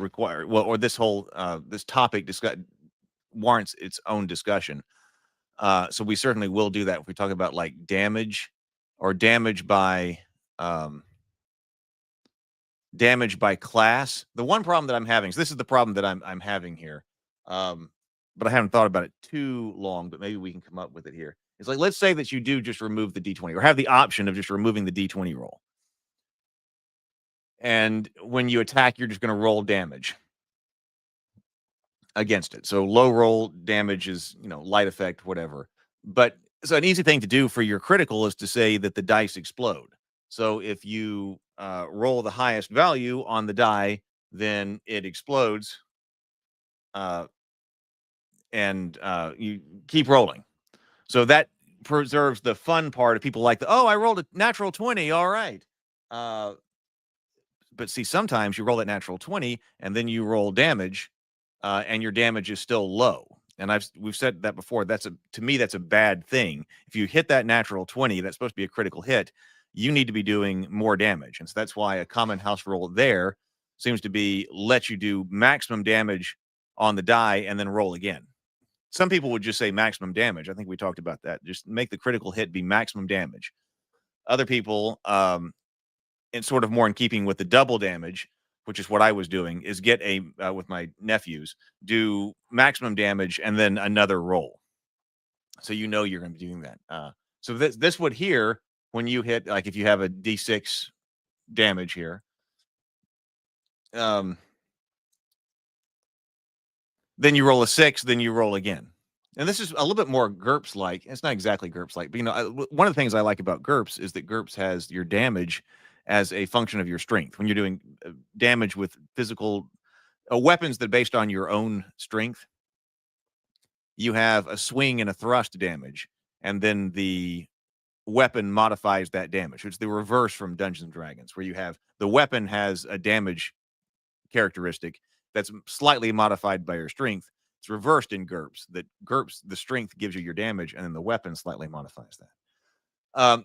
this whole this topic warrants its own discussion. So we certainly will do that if we talk about like damage or damage by class. The one problem that I'm having, so this is the problem that I'm having here. But I haven't thought about it too long, but maybe we can come up with it here. It's like, let's say that you do just remove the D20 or have the option of just removing the D20 roll. And when you attack, you're just going to roll damage against it. So low roll damage is, light effect, whatever. But so an easy thing to do for your critical is to say that the dice explode. So if you roll the highest value on the die, then it explodes. And you keep rolling. So that preserves the fun part of people like I rolled a natural 20. All right. But see, sometimes you roll that natural 20 and then you roll damage and your damage is still low. And we've said that before. To me, that's a bad thing. If you hit that natural 20, that's supposed to be a critical hit. You need to be doing more damage. And so that's why a common house rule there seems to be let you do maximum damage on the die and then roll again. Some people would just say maximum damage. I think we talked about that. Just make the critical hit be maximum damage. Other people, and sort of more in keeping with the double damage, which is what I was doing, is get with my nephews, do maximum damage and then another roll. So you're going to be doing that. So this would here, when you hit, like if you have a D6 damage here, then you roll a 6, then you roll again. And this is a little bit more GURPS-like. It's not exactly GURPS-like, but one of the things I like about GURPS is that GURPS has your damage as a function of your strength. When you're doing damage with physical weapons that are based on your own strength, you have a swing and a thrust damage, and then the weapon modifies that damage. It's the reverse from Dungeons and Dragons, where you have the weapon has a damage characteristic that's slightly modified by your strength. It's reversed in GURPS. That GURPS, the strength gives you your damage, and then the weapon slightly modifies that.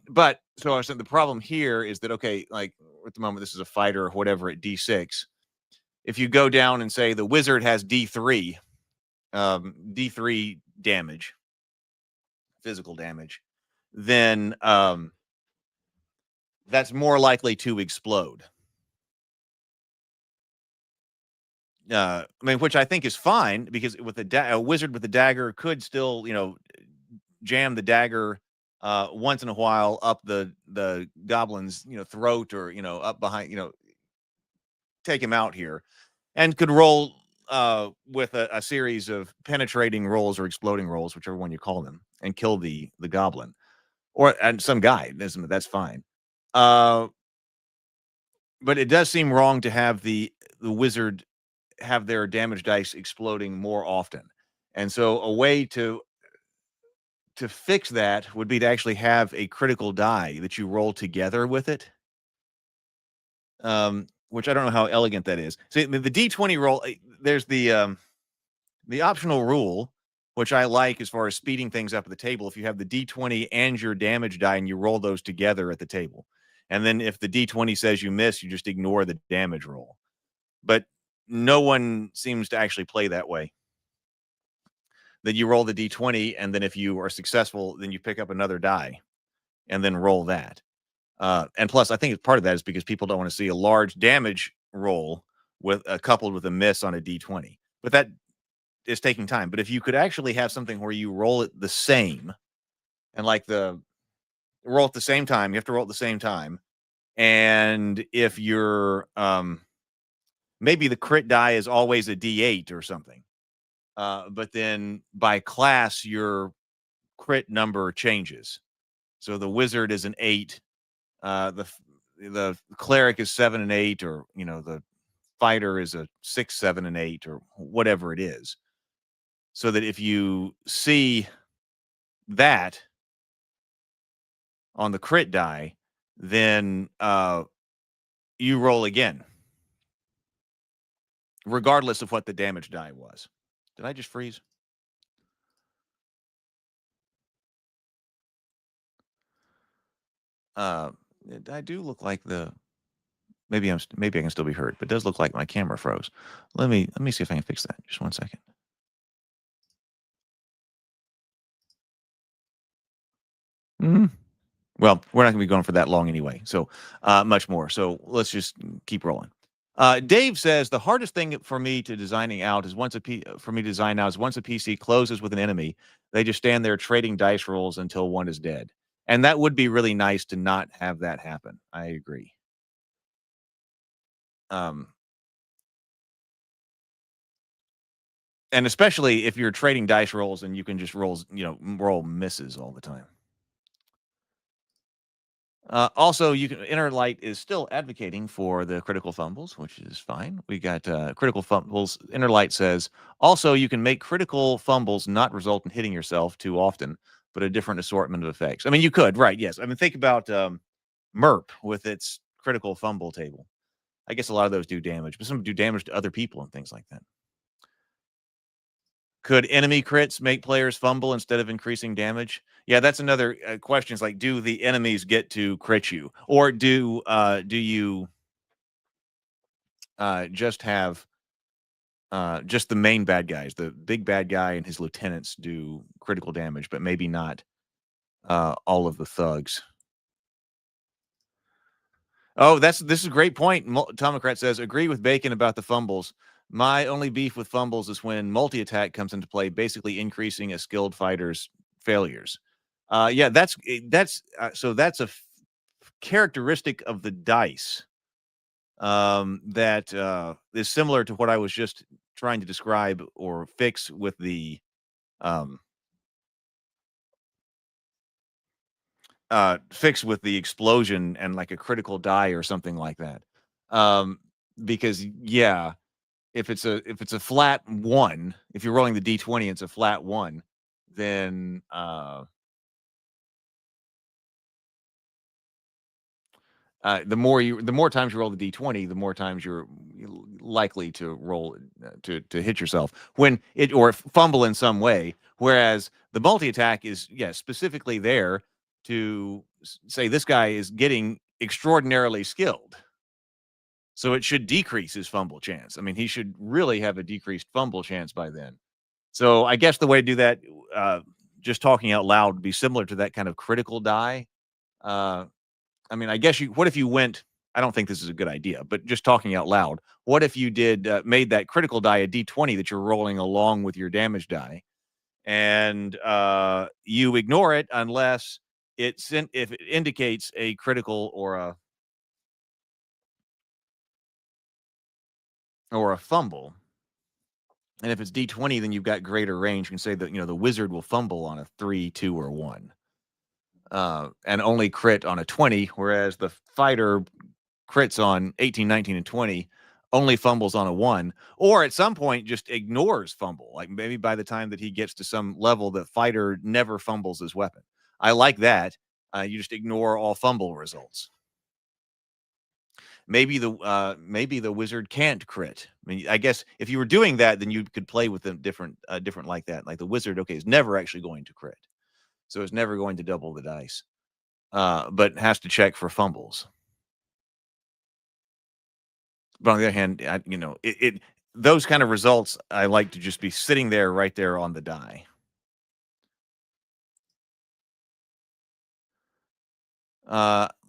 But so I was saying the problem here is that, okay, like at the moment, this is a fighter or whatever at D6. If you go down and say the wizard has D3 damage, physical damage, then that's more likely to explode. Which I think is fine, because with a wizard with a dagger could still, jam the dagger once in a while up the goblin's throat, or up behind, take him out here, and could roll with a series of penetrating rolls or exploding rolls, whichever one you call them, and kill the goblin and some guy. That's fine. But it does seem wrong to have the wizard have their damage dice exploding more often. And so a way to fix that would be to actually have a critical die that you roll together with it. Which I don't know how elegant that is. See, the D20 roll, there's the optional rule, which I like as far as speeding things up at the table. If you have the D20 and your damage die and you roll those together at the table. And then if the D20 says you miss, you just ignore the damage roll. But no one seems to actually play that way. That you roll the D20, and then if you are successful, then you pick up another die and then roll that. And plus, I think part of that is because people don't want to see a large damage roll coupled with a miss on a D20. But that is taking time. But if you could actually have something where you roll it the same, and roll at the same time, you have to roll at the same time. And if you're maybe the crit die is always a D8 or something. But then by class, your crit number changes. So the wizard is an 8. The cleric is 7 and 8, or the fighter is a 6, 7, and 8, or whatever it is. So that if you see that on the crit die, then you roll again, regardless of what the damage die was. Did I just freeze? I do look like maybe I can still be heard, but it does look like my camera froze. Let me see if I can fix that. Just one second. Well, we're not going to be going for that long anyway, so much more. So let's just keep rolling. Dave says the hardest thing for me to designing out is once a PC closes with an enemy, they just stand there trading dice rolls until one is dead. And that would be really nice to not have that happen. I agree. And especially if you're trading dice rolls and you can just roll misses all the time. Also, Inner Light is still advocating for the critical fumbles, which is fine. We got critical fumbles. Inner Light says, also, you can make critical fumbles not result in hitting yourself too often, but a different assortment of effects. I mean, you could, right? Yes. I mean, think about MERP with its critical fumble table. I guess a lot of those do damage, but some do damage to other people and things like that. Could enemy crits make players fumble instead of increasing damage? Yeah, that's another question. It's like, do the enemies get to crit you, or do you just have just the main bad guys, the big bad guy and his lieutenants do critical damage, but maybe not all of the thugs? Oh, this is a great point. Tomocrat says, agree with Bacon about the fumbles. My only beef with fumbles is when multi-attack comes into play, basically increasing a skilled fighter's failures. Yeah, that's a characteristic of the dice that is similar to what I was just trying to describe or fix with the explosion and like a critical die or something like that. Because yeah, if it's a flat 1, if you're rolling the D20, it's a flat 1, then the more times you roll the D20, the more times you're likely to roll to hit yourself or fumble in some way. Whereas the multi-attack is specifically there to say this guy is getting extraordinarily skilled. So it should decrease his fumble chance. I mean, he should really have a decreased fumble chance by then. So I guess the way to do that, just talking out loud, would be similar to that kind of critical die. I mean, I guess what if you went, I don't think this is a good idea, but just talking out loud, what if you made that critical die a D20 that you're rolling along with your damage die, and you ignore it unless if it indicates a critical or a fumble. And if it's D20, then you've got greater range. You can say that, the wizard will fumble on a 3, 2, or 1. And only crit on a 20, whereas the fighter crits on 18, 19, and 20, only fumbles on a 1, or at some point just ignores fumble. Like maybe by the time that he gets to some level, the fighter never fumbles his weapon. I like that. You just ignore all fumble results. Maybe the wizard can't crit. I mean, I guess if you were doing that, then you could play with them different like that. Like the wizard, okay, is never actually going to crit, so it's never going to double the dice, but has to check for fumbles. But on the other hand, those kind of results, I like to just be sitting there right there on the die.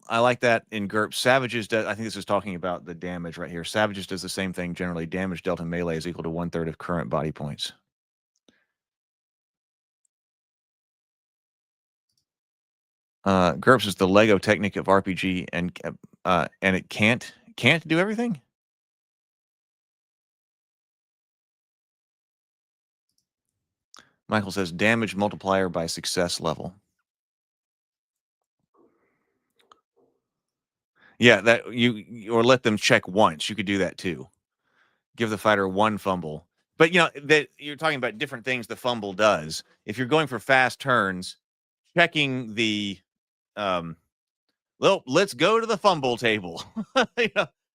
I like that in GURPS. Savages does, I think this is talking about the damage right here. Savages does the same thing generally. Damage dealt in melee is equal to 1/3 of current body points. GURPS is the Lego technique of RPG, and it can't do everything. Michael says damage multiplier by success level. Yeah, that or let them check once. You could do that too. Give the fighter 1 fumble. But that you're talking about different things the fumble does. If you're going for fast turns, checking the well, let's go to the fumble table. I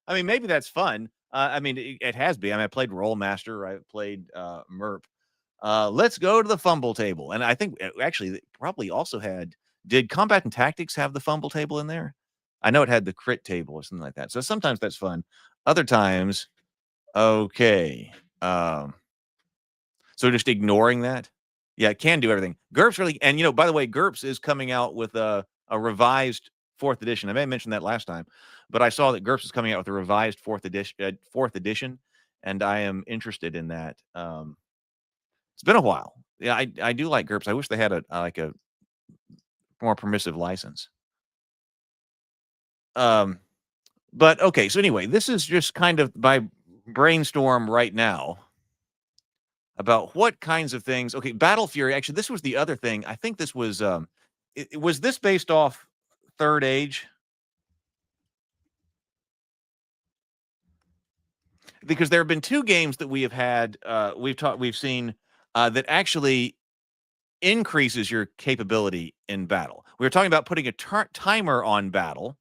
mean, maybe that's fun. I mean, it has been. I mean, I played Rollmaster. I played MERP. Let's go to the fumble table. And I think actually it probably also did Combat and Tactics have the fumble table in there? I know it had the crit table or something like that. So sometimes that's fun. Other times, okay. So just ignoring that. Yeah, it can do everything. GURPS really, and by the way, GURPS is coming out with a revised 4th edition. I may have mentioned that last time, but I saw that GURPS is coming out with a revised 4th edition, and I am interested in that. It's been a while. Yeah, I do like GURPS. I wish they had a more permissive license. But okay, so anyway, this is just kind of my brainstorm right now about what kinds of things. Okay, Battle Fury. Actually, this was the other thing. I think this was was this based off Third Age? Because there have been 2 games that we have had, we've seen that actually increases your capability in battle. We were talking about putting a timer on battle,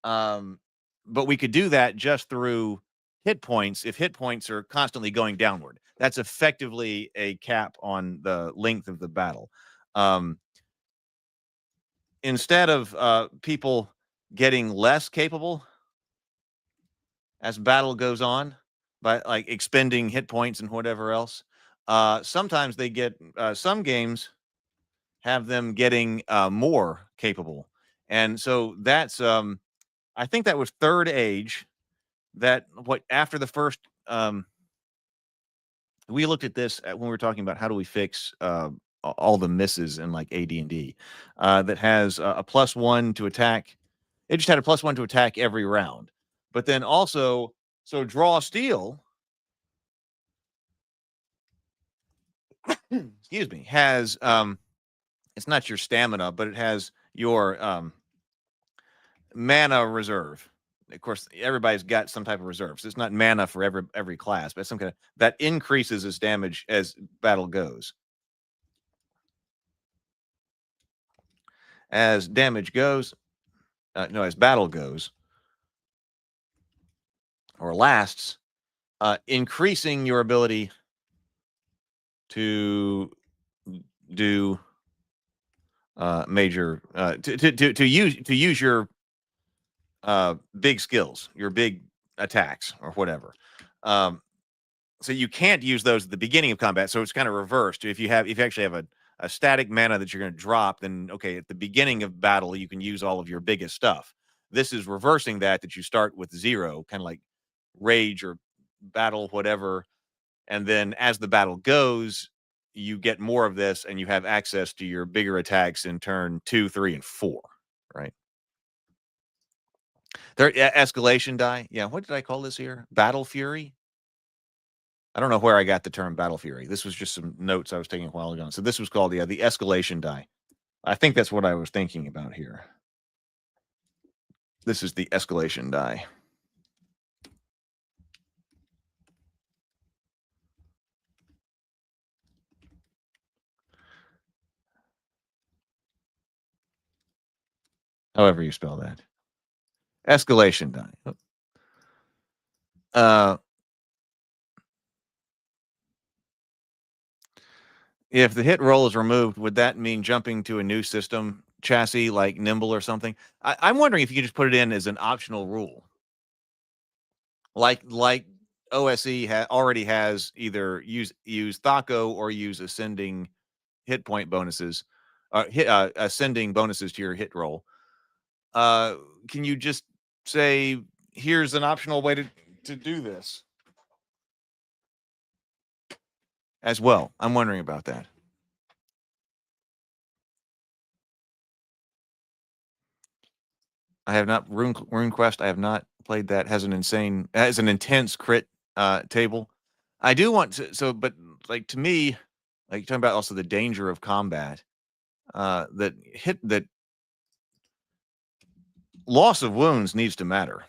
but we could do that just through hit points. If hit points are constantly going downward, that's effectively a cap on the length of the battle. Instead of people getting less capable as battle goes on by like expending hit points and whatever else, sometimes they get some games have them getting more capable. And so that's I think that was Third Age, that after the first we looked at this when we were talking about how do we fix all the misses in like AD&D, that has a +1 to attack. It just had a +1 to attack every round. But then also, so Draw Steel, excuse me, has it's not your stamina, but it has your mana reserve. Of course, everybody's got some type of reserve. So it's not mana for every class, but some kind of that increases as damage as battle goes. As damage goes, as battle goes or lasts, increasing your ability to do major to use your big skills, your big attacks or whatever. So you can't use those at the beginning of combat. So it's kind of reversed. If you actually have a static mana that you're going to drop, then okay, at the beginning of battle you can use all of your biggest stuff. This is reversing that you start with 0, kind of like rage or battle, whatever, and then as the battle goes, you get more of this and you have access to your bigger attacks in turn 2, 3, and 4, right? There, escalation die. Yeah, what did I call this here? Battle Fury? I don't know where I got the term Battle Fury. This was just some notes I was taking a while ago. So this was called the escalation die. I think that's what I was thinking about here. This is the escalation die. However you spell that. Escalation die. If the hit roll is removed, would that mean jumping to a new system chassis like Nimble or something? I'm wondering if you could just put it in as an optional rule. Like OSE already has either use Thaco or use ascending hit point bonuses, ascending bonuses to your hit roll. Can you just say, here's an optional way to do this as well? I'm wondering about that. I have not RuneQuest. I have not played that. Has an intense crit table. I do want to. But like to me, like you're talking about also the danger of combat. That loss of wounds needs to matter.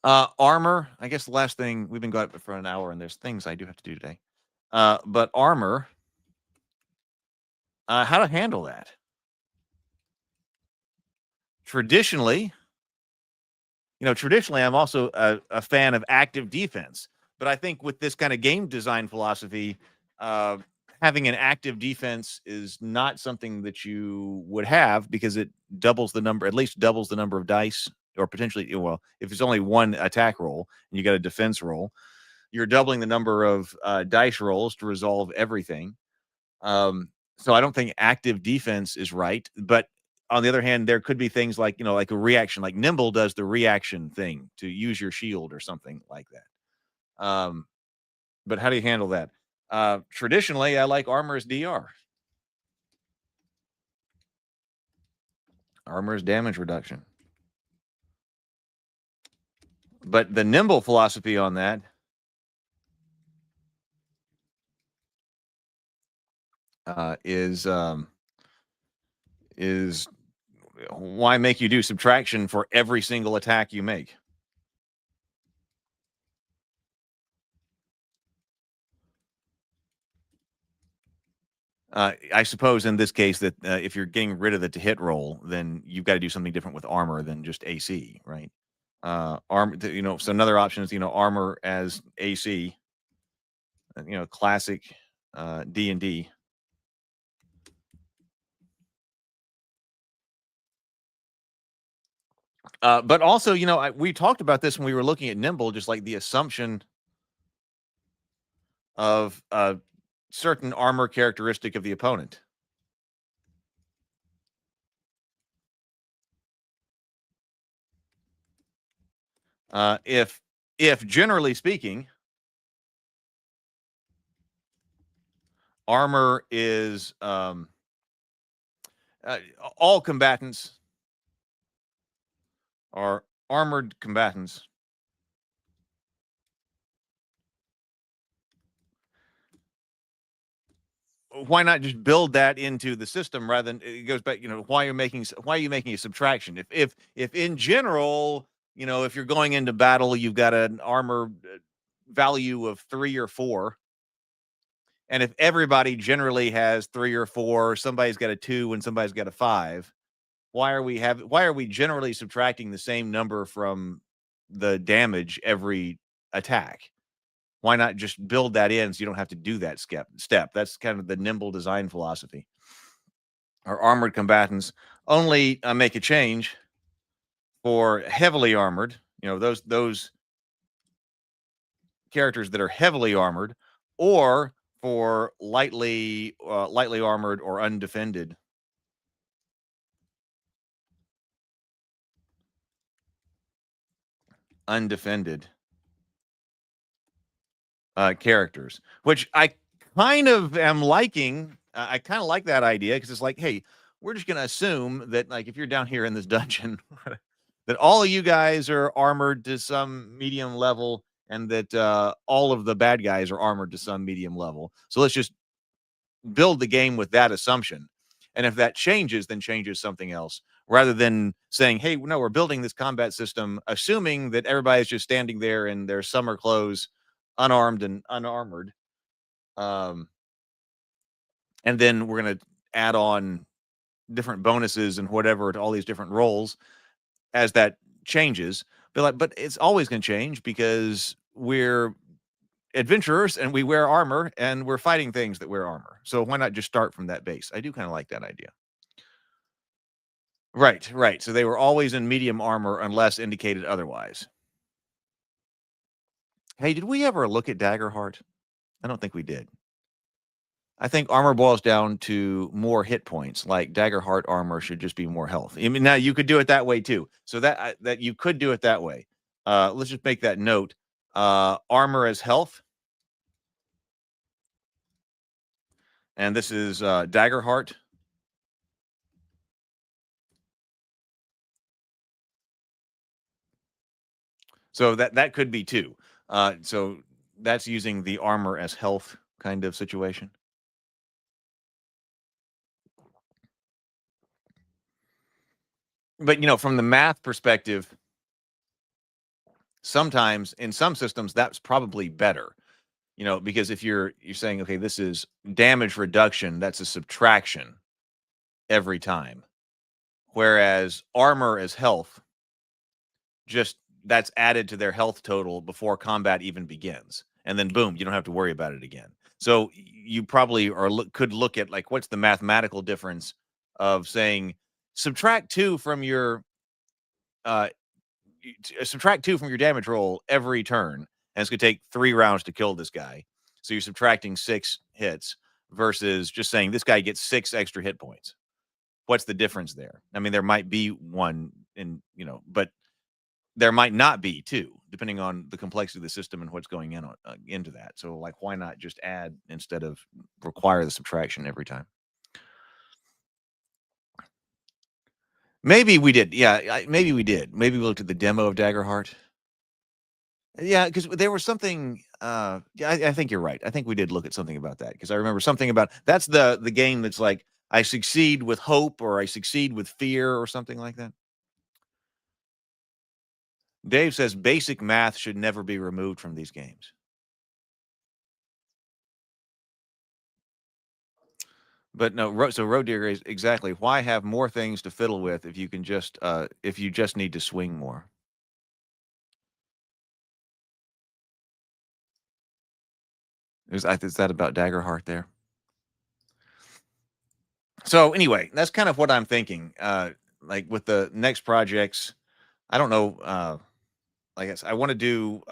Armor. I guess the last thing, we've been going for an hour, and there's things I do have to do today. But armor. How to handle that? Traditionally, I'm also a fan of active defense. But I think with this kind of game design philosophy, having an active defense is not something that you would have, because it at least doubles the number of dice, or potentially, well, if it's only one attack roll and you got a defense roll, you're doubling the number of dice rolls to resolve everything. So I don't think active defense is right. But on the other hand, there could be things like, like a reaction, like Nimble does the reaction thing to use your shield or something like that. But how do you handle that? Traditionally, I like armor as DR. Armor is damage reduction. But the Nimble philosophy on that is why make you do subtraction for every single attack you make? I suppose in this case that if you're getting rid of the to hit roll, then you've got to do something different with armor than just AC, right? Armor, so another option is, armor as AC, classic D&D. But also, we talked about this when we were looking at Nimble, just like the assumption of a certain armor characteristic of the opponent. If generally speaking, armor is all combatants are armored combatants. Why not just build that into the system rather than, it goes back, why are you making a subtraction? If in general, if you're going into battle, you've got an armor value of 3 or 4. And if everybody generally has 3 or 4, somebody's got a 2 and somebody's got a 5, why are we generally subtracting the same number from the damage every attack? Why not just build that in so you don't have to do that step? That's kind of the Nimble design philosophy. Our armored combatants only make a change for heavily armored, those characters that are heavily armored, or for lightly armored or undefended. Undefended characters, which I kind of am liking. I kind of like that idea because it's like, hey, we're just going to assume that, like, if you're down here in this dungeon, that all of you guys are armored to some medium level, and that all of the bad guys are armored to some medium level. So let's just build the game with that assumption. And if that changes, then changes something else, rather than saying, hey, no, we're building this combat system, assuming that everybody's just standing there in their summer clothes, unarmed and unarmored. And then we're going to add on different bonuses and whatever to all these different roles as that changes. But it's always going to change because we're adventurers and we wear armor and we're fighting things that wear armor. So why not just start from that base? I do kind of like that idea. Right. So they were always in medium armor unless indicated otherwise. Hey, did we ever look at Daggerheart? I don't think we did. I think armor boils down to more hit points. Like Daggerheart armor should just be more health. I mean, now you could do it that way too. So that you could do it that way. Let's just make that note. Armor as health. And this is Daggerheart. So that could be too. So that's using the armor as health kind of situation. But, from the math perspective, sometimes in some systems that's probably better, because if you're saying, okay, this is damage reduction, that's a subtraction every time. Whereas armor as health, just that's added to their health total before combat even begins. And then boom, you don't have to worry about it again. So you probably could look at, like, what's the mathematical difference of saying subtract 2 from your damage roll every turn, and it's going to take 3 rounds to kill this guy. So you're subtracting 6 hits versus just saying this guy gets 6 extra hit points. What's the difference there? I mean, there might be one but there might not be too, depending on the complexity of the system and what's going into that. So, like, why not just add instead of require the subtraction every time? Maybe we did. Yeah, maybe we did. Maybe we looked at the demo of Daggerheart. Yeah, because there was something. Yeah, I think you're right. I think we did look at something about that, because I remember something about that's the game that's like, I succeed with hope or I succeed with fear or something like that. Dave says basic math should never be removed from these games. But no, so Road Deer is exactly why have more things to fiddle with if you can just if you just need to swing more. Is that about Daggerheart there? So anyway, that's kind of what I'm thinking. Like with the next projects, I don't know. I guess I want to do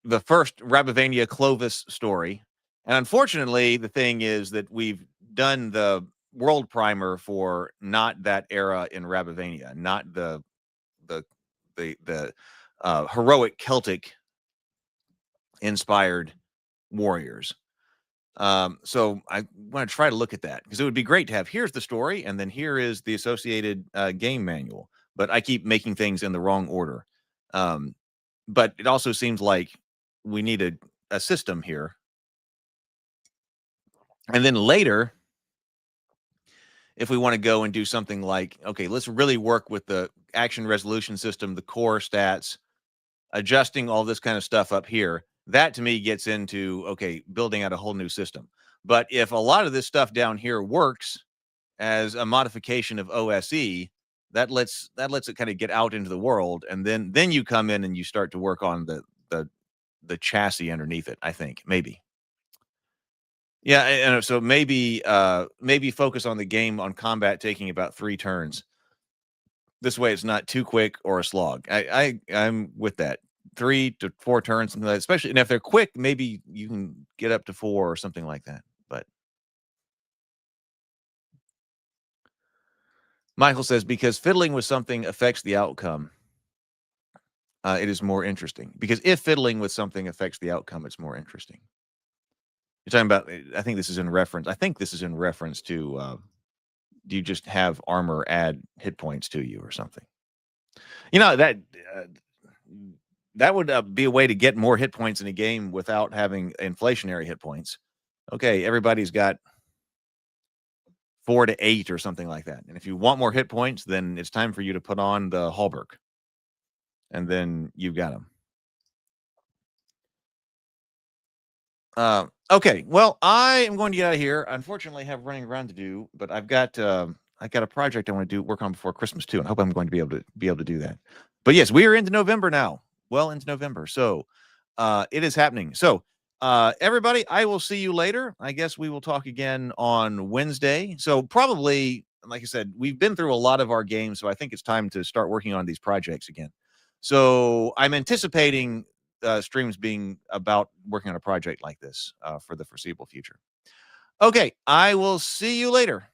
the first Rabavania Clovis story. And unfortunately, the thing is that we've done the world primer for not that era in Rabavania, not the heroic Celtic inspired warriors. So I want to try to look at that, because it would be great to have, here's the story, and then here is the associated game manual. But I keep making things in the wrong order. But it also seems like we need a system here. And then later, if we want to go and do something like, okay, let's really work with the action resolution system, the core stats, adjusting all this kind of stuff up here, that to me gets into, okay, building out a whole new system. But if a lot of this stuff down here works as a modification of OSE, that lets it kind of get out into the world, and then you come in and you start to work on the chassis underneath it, I think, maybe. Yeah, and so maybe focus on the game, on combat taking about 3 turns. This way it's not too quick or a slog. I'm with that. 3 to 4 turns, something like that. Especially, and if they're quick, maybe you can get up to 4 or something like that. But Michael says, because fiddling with something affects the outcome. it is more interesting. Because if fiddling with something affects the outcome, it's more interesting. You're talking about, I think this is in reference to, do you just have armor add hit points to you or something? You know, that would be a way to get more hit points in a game without having inflationary hit points. Okay, everybody's got 4 to 8 or something like that. And if you want more hit points, then it's time for you to put on the Hallberg. And then you've got them. Okay, well, I am going to get out of here. Unfortunately, I have running around to do, but I've got a project I want to work on before Christmas too, and I hope I'm going to be able to do that. But yes, we are into November now. Well into November. So it is happening. So everybody, I will see you later. I guess we will talk again on Wednesday. So probably, like I said, we've been through a lot of our games, so I think it's time to start working on these projects again. So I'm anticipating streams being about working on a project like this for the foreseeable future. Okay, I will see you later.